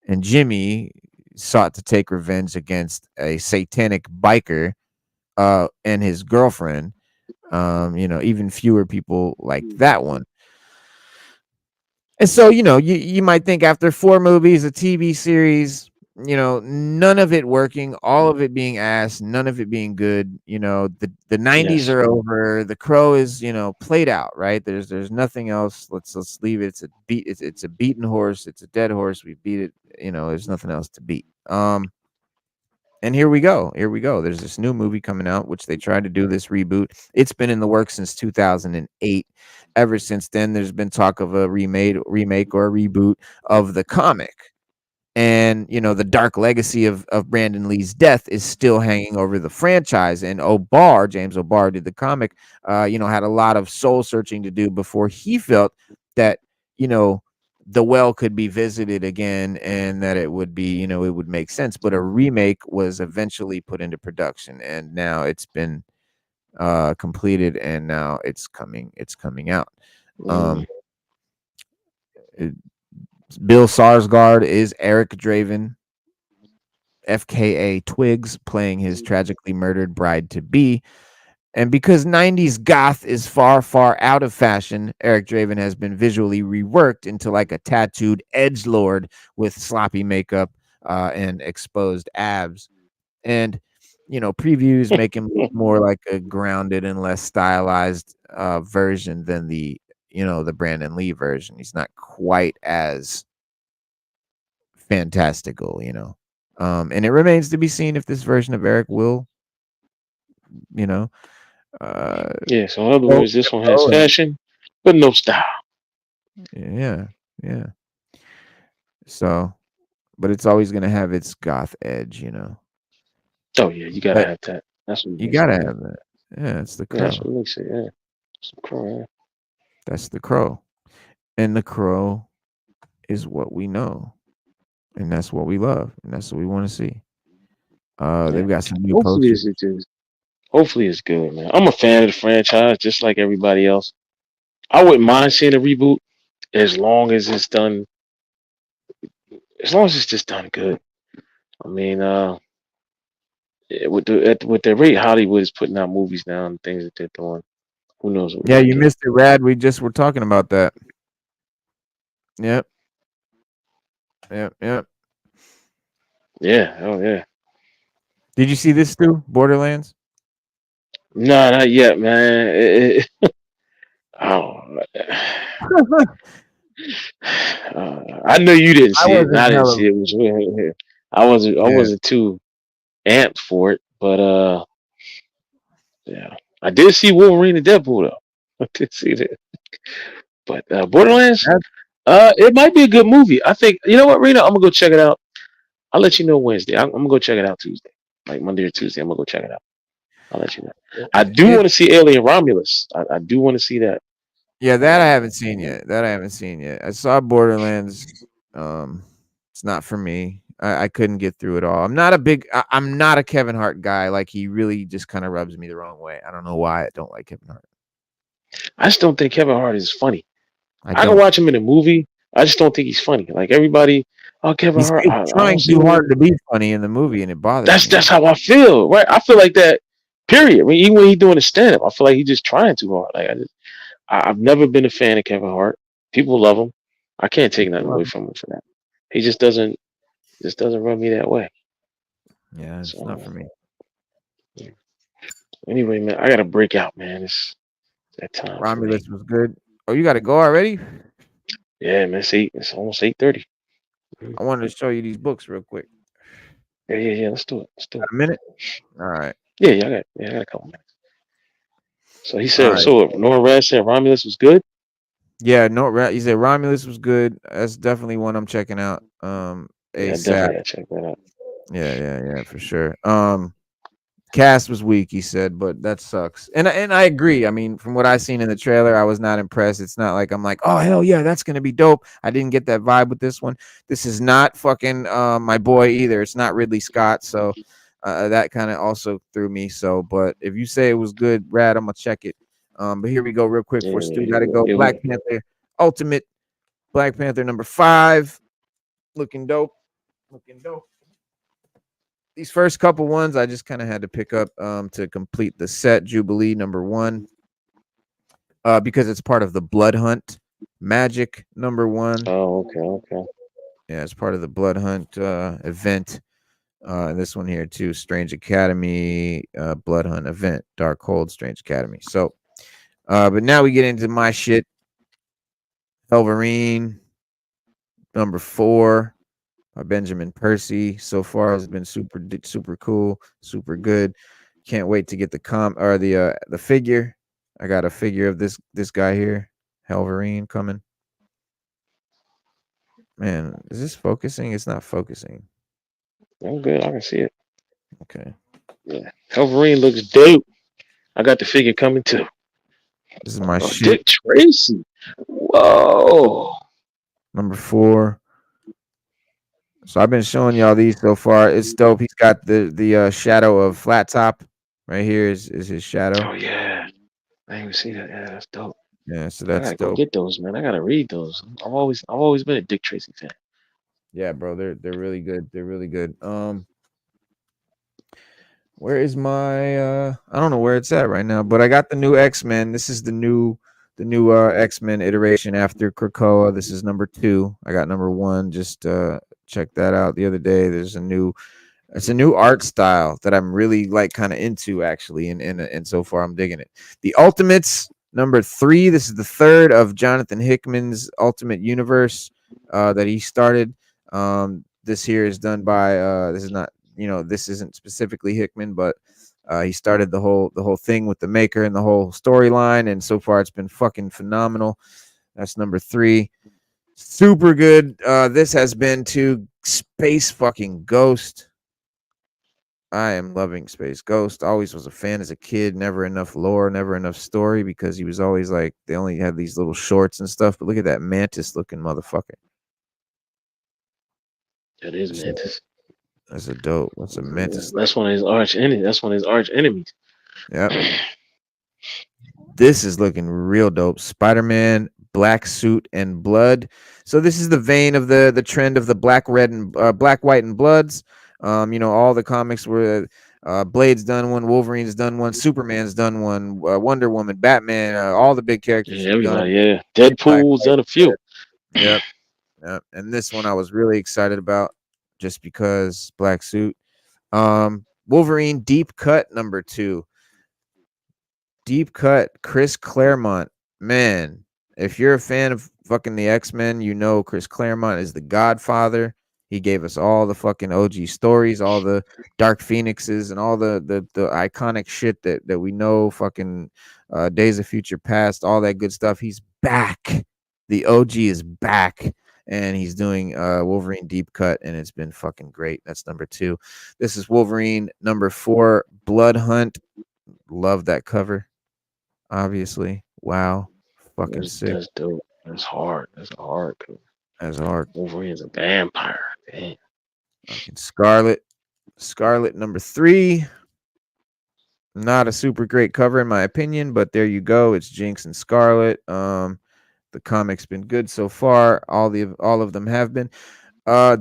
and Jimmy sought to take revenge against a satanic biker and his girlfriend. Even fewer people liked that one. And so, you might think after 4 movies, a TV series, none of it working, all of it being ass, none of it being good, the 90s Yes. are over. The Crow is, played out, right? There's nothing else. Let's leave it. It's a beaten horse, it's a dead horse. We beat it, there's nothing else to beat. And here we go. Here we go. There's this new movie coming out, which they tried to do this reboot. It's been in the works since 2008. Ever since then, there's been talk of a remake or a reboot of the comic. And the dark legacy of Brandon Lee's death is still hanging over the franchise. And James O'Barr did the comic, had a lot of soul searching to do before he felt that, the well could be visited again, and that it would be, it would make sense. But a remake was eventually put into production, and now it's been completed, and now it's coming out. Mm. um it- Bill Sarsgaard is Eric Draven, FKA Twigs, playing his tragically murdered bride to be. And because 90s goth is far, far out of fashion, Eric Draven has been visually reworked into like a tattooed edgelord with sloppy makeup and exposed abs. And, previews make him look more like a grounded and less stylized version than the Brandon Lee version. He's not quite as fantastical. And it remains to be seen if this version of Eric will, you know, uh, Yeah. So in other go, words, this one has go and fashion, but no style. yeah, yeah. So, but it's always gonna have its goth edge. Oh yeah, you gotta But have that. That's what you makes it gotta good. have that. Yeah, it's the Yeah, that's Crow. what makes it. Yeah. Some crow. Yeah. That's the Crow. And the Crow is what we know. And that's what we love. And that's what we want to see. Yeah. They've got some new Hopefully posters. it's just. Hopefully it's good, man. I'm a fan of the franchise, just like everybody else. I wouldn't mind seeing a reboot as long as it's done. As long as it's just done good. I mean, with the rate Hollywood is putting out movies now and things that they're doing, who knows what we're Yeah, gonna you get? missed it, Rad. We just were talking about that. Yep, yep, yep. Yeah. Oh yeah. Did you see this too? Borderlands? No, not yet, man. Oh, I know you didn't I see it, and wasn't I didn't hella. see it. I wasn't. I Yeah. wasn't too amped for it, but yeah, I did see Wolverine and Deadpool though. I did see that, but Borderlands, That, it might be a good movie. I think you know what, Rena, I'm gonna go check it out. I'll let you know Wednesday. I'm gonna go check it out Tuesday, like Monday or Tuesday. I'm gonna go check it out. I'll let you know. I do it, want to see Alien Romulus. I do want to see that. yeah, that I Uh, haven't seen yet. That I haven't seen yet. I saw Borderlands. It's not for me. I couldn't get through it all. I'm not a Kevin Hart guy. Like he really just kind of rubs me the wrong way. I don't know why I don't like Kevin Hart. I just don't think Kevin Hart is funny. I I can don't. watch him in a movie. I just don't think he's funny. Like everybody, oh Kevin Hart, He's I don't trying see too him. hard to be funny in the movie, and it bothers That's me. how I feel, right? I feel like that. Period. I mean, even when he's doing a stand up, I feel like he's just trying too hard. Like I've never been a fan of Kevin Hart. People love him. I can't take nothing away from him for that. He just doesn't rub me that way. Yeah, it's not So for me. yeah. Anyway, man, I gotta break out, man. It's that time for me. Romulus was good. Oh, you got to go already? Yeah, man. It's almost 8:30. Yeah, I wanted to show you these books real quick. yeah, yeah. Let's do it. Let's do Got it. a minute? All right. Yeah, I got a couple minutes. So he All said. right. So Norman Rad said Romulus was good. Yeah, no, you said Romulus was good. That's definitely one I'm checking out. Yeah, I ASAP. definitely gotta check that out. Yeah, for sure. Cast was weak, he said, but that sucks. And I agree. I mean, from what I seen in the trailer, I was not impressed. It's not like I'm like, oh hell yeah, that's gonna be dope. I didn't get that vibe with this one. This is not fucking my boy either. It's not Ridley Scott, so that kind of also threw me. So, but if you say it was good, Rad, I'm gonna check it. But here we go, real quick. Yeah, For Stu, got to yeah, go. yeah. Black Panther, Ultimate Black Panther #5, looking dope, looking dope. These first couple ones I just kind of had to pick up to complete the set. Jubilee #1, because it's part of the Blood Hunt Magic #1. Oh, okay, okay. Yeah, it's part of the Blood Hunt event. This one here too, Strange Academy Blood Hunt event, Darkhold Strange Academy. So, but now we get into my shit. Wolverine #4 by Benjamin Percy. So far has been super cool, super good. Can't wait to get the figure. I got a figure of this guy here, Wolverine, coming. Man, is this focusing? It's not focusing. I'm good. I can see it. Okay, Yeah. Wolverine looks dope. I got the figure coming too. this is my Oh, shit. Dick Tracy. Whoa. #4. So I've been showing y'all these so far. It's dope. He's got the shadow of Flat Top right here. Is his shadow? Oh yeah. I didn't even see that. Yeah, that's dope. Yeah, so I that's gotta go dope. get those, man. I gotta read those. I've always been a Dick Tracy fan. Yeah, bro, they're really good. They're really good. Where is my I don't know where it's at right now, but I got the new X-Men. This is the new X-Men iteration after Krakoa. This is #2. I got #1. Just check that out the other day. It's a new art style that I'm really like kind of into actually, and so far I'm digging it. The Ultimates #3. This is the third of Jonathan Hickman's Ultimate Universe that he started. This here is done by this is not, this isn't specifically Hickman, but he started the whole thing with the maker and the whole storyline, and so far it's been fucking phenomenal. That's #3. Super good. This has been to Space fucking Ghost. I am loving Space Ghost. Always was a fan as a kid. Never enough lore, never enough story, because he was always like they only had these little shorts and stuff. But look at that mantis looking motherfucker. That is That's a, Mantis. that's a dope. That's a Yeah, mantis. that's one of his arch enemies. That's one of his arch enemies. Yep. This is looking real dope. Spider-Man, black suit and blood. So this is the vein of the trend of the black, red, and black, white, and bloods. All the comics were Blade's done one, Wolverine's done one, Superman's done one, Wonder Woman, Batman. All the big characters Yeah, have done everybody. Yeah, black, Deadpool's white, done a and few. red. Yep, yep. And this one I was really excited about just because black suit. Wolverine deep cut #2. Deep cut, Chris Claremont. Man, if you're a fan of fucking the X-Men, Chris Claremont is the godfather. He gave us all the fucking OG stories, all the Dark Phoenixes, and all the iconic shit that we know, fucking Days of Future Past, all that good stuff. He's back. The OG is back. And he's doing Wolverine Deep Cut, and it's been fucking great. That's #2. This is Wolverine #4, Blood Hunt. Love that cover, obviously. Wow. Fucking sick That's dope. That's hard. That's a hard. as art. Wolverine's a vampire. Damn. Okay, Scarlet. Scarlet number 3. Not a super great cover in my opinion, but there you go. It's Jinx and Scarlet. The comic's been good so far. All of them have been.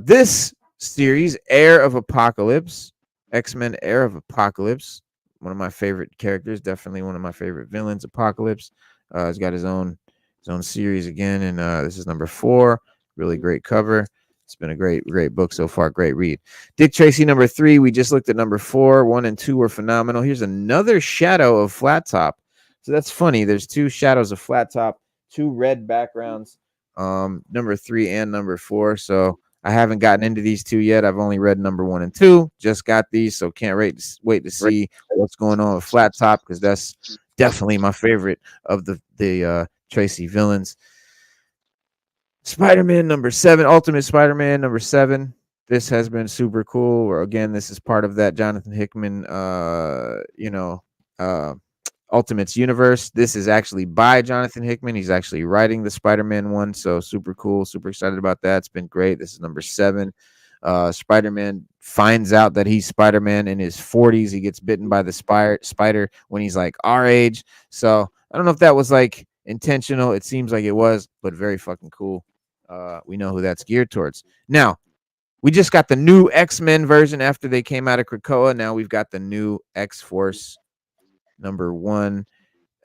This series, Heir of Apocalypse, X-Men Heir of Apocalypse, one of my favorite characters, definitely one of my favorite villains, Apocalypse. He's got his own series again, and this is number 4. Really great cover. It's been a great book so far. Great read. Dick Tracy number 3. We just looked at number 4. 1 and 2 were phenomenal. Here's another shadow of Flat Top. So that's funny. There's 2 shadows of Flat Top, 2 red backgrounds. Number 3 and number 4. So I haven't gotten into these 2 yet. I've only read number 1 and 2. Just got these, so can't wait to see what's going on with Flat Top, because that's definitely my favorite of the Tracy villains. Spider-Man number 7, Ultimate Spider-Man number 7. This has been super cool. Or again, this is part of that Jonathan Hickman Ultimates universe. This is actually by Jonathan Hickman. He's actually writing the Spider-Man one, so super cool. Super excited about that. It's been great. This is number 7. Spider-Man finds out that he's Spider-Man in his 40s. He gets bitten by the spider when he's like our age. So I don't know if that was like intentional. It seems like it was, but very fucking cool. We know who that's geared towards. Now, we just got the new X-Men version after they came out of Krakoa. Now we've got the new X-Force number 1,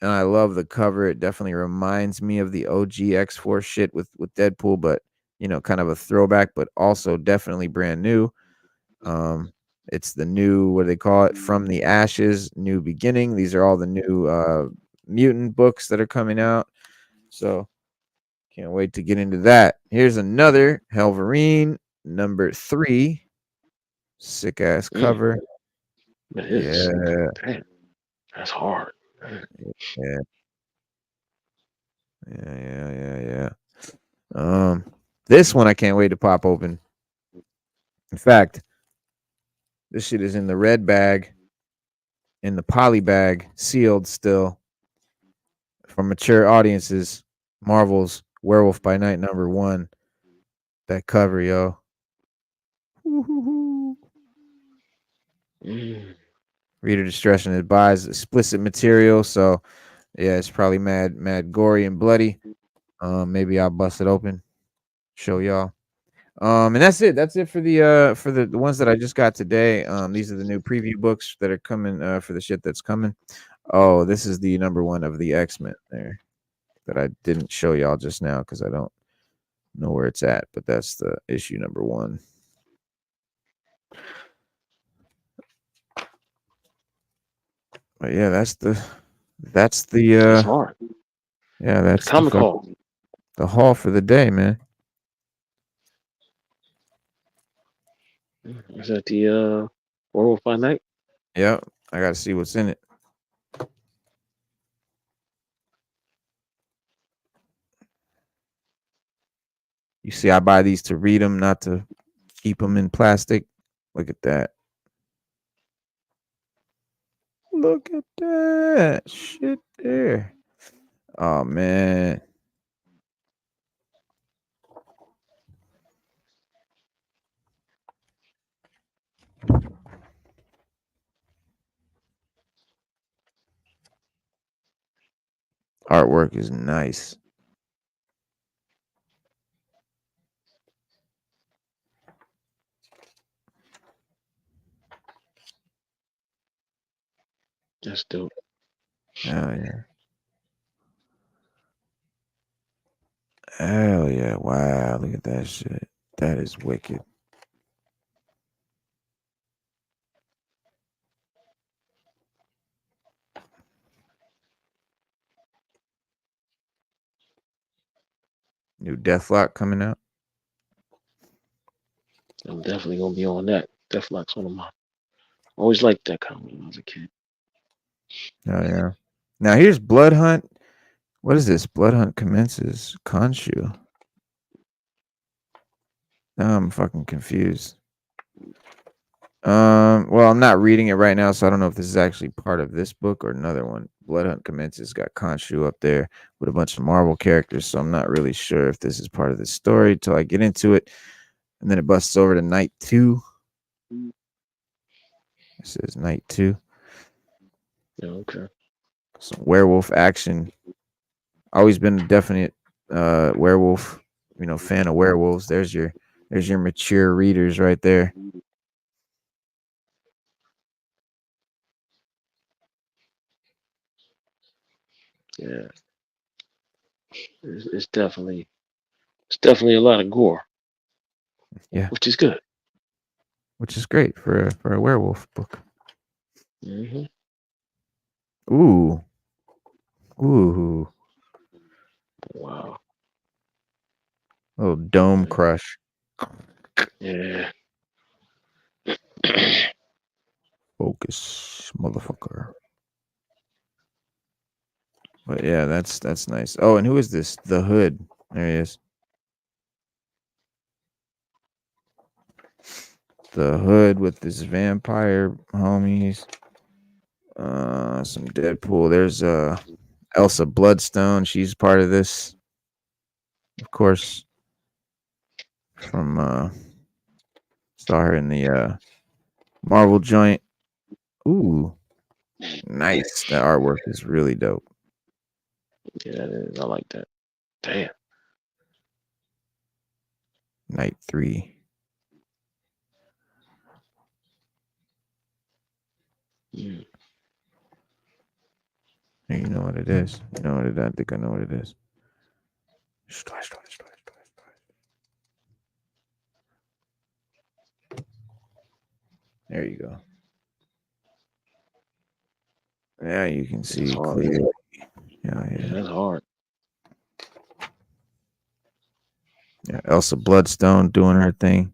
and I love the cover. It definitely reminds me of the OG X-Force shit with Deadpool, but kind of a throwback, but also definitely brand new. It's the new, what do they call it, From the Ashes, New Beginning. These are all the new mutant books that are coming out, so can't wait to get into that. Here's another Helverine number 3. Sick ass cover. It is. Yeah. Damn, that's hard. Yeah. Yeah. This one I can't wait to pop open. In fact, this shit is in the red bag, in the poly bag, sealed still for mature audiences. Marvel's Werewolf by Night number 1. That cover, yo. Reader discretion advised. Explicit material, so yeah, it's probably mad gory and bloody. Maybe I'll bust it open, show y'all. And that's it. That's it for the ones that I just got today. These are the new preview books that are coming for the shit that's coming. Oh, this is the number 1 of the X-Men there that I didn't show y'all just now because I don't know where it's at, but that's the issue number 1. But yeah, that's the That's hard. yeah, that's Comic Hall. the haul for the day, man. Is that the Werewolf by Night? Yep, I gotta see what's in it. You see, I buy these to read them, not to keep them in plastic. Look at that. Look at that shit there. Oh man. Artwork is nice. That's dope. Oh yeah. Hell yeah. Wow, look at that shit. That is wicked. New Deathlock coming out. I'm definitely gonna be on that. Deathlock's one of mine. Always liked that comic when I was a kid. Oh yeah. Now here's Blood Hunt. What is this? Blood Hunt commences. Khonshu. Now I'm fucking confused. Well, I'm not reading it right now, so I don't know if this is actually part of this book or another one. Blood Hunt commences. Got Khonshu up there with a bunch of Marvel characters, so I'm not really sure if this is part of the story till I get into it. and then it busts over to night 2. This is night 2. Yeah, okay. Some werewolf action. Always been a definite werewolf, fan of werewolves. There's your mature readers right there. Yeah, it's definitely a lot of gore, Yeah, which is good. which is great for a werewolf book. Hmm. Ooh, ooh, Wow. little dome crush. Yeah. Focus, motherfucker. But yeah, that's nice. Oh, and who is this? The Hood. There he is. The Hood with his vampire homies. Some Deadpool. There's Elsa Bloodstone. She's part of this, of course. From saw her in the Marvel joint. Ooh, nice. That artwork is really dope. Yeah, that is. I like that. Damn. Night 3. Mm. Hey, you know what it is. You know what it is. I think I know what it is. Splash. There you go. Yeah, you can That's see hard. clearly. Yeah, Yeah. that's hard. Yeah, Elsa Bloodstone doing her thing.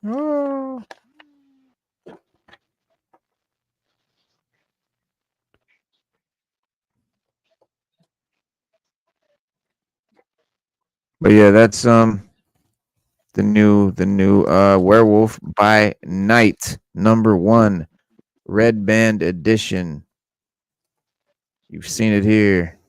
Oh. But yeah, that's the new Werewolf by Night #1 Red Band edition. You've seen it here.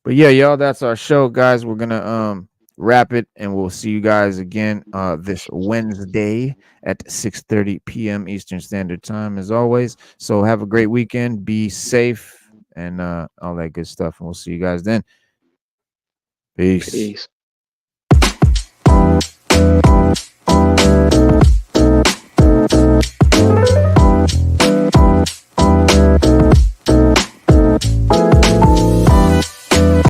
But yeah, y'all, that's our show, guys. We're gonna wrap it, and we'll see you guys again this Wednesday at 6:30 p.m. Eastern Standard Time, as always. So have a great weekend, be safe, and all that good stuff. And we'll see you guys then. Peace. Peace.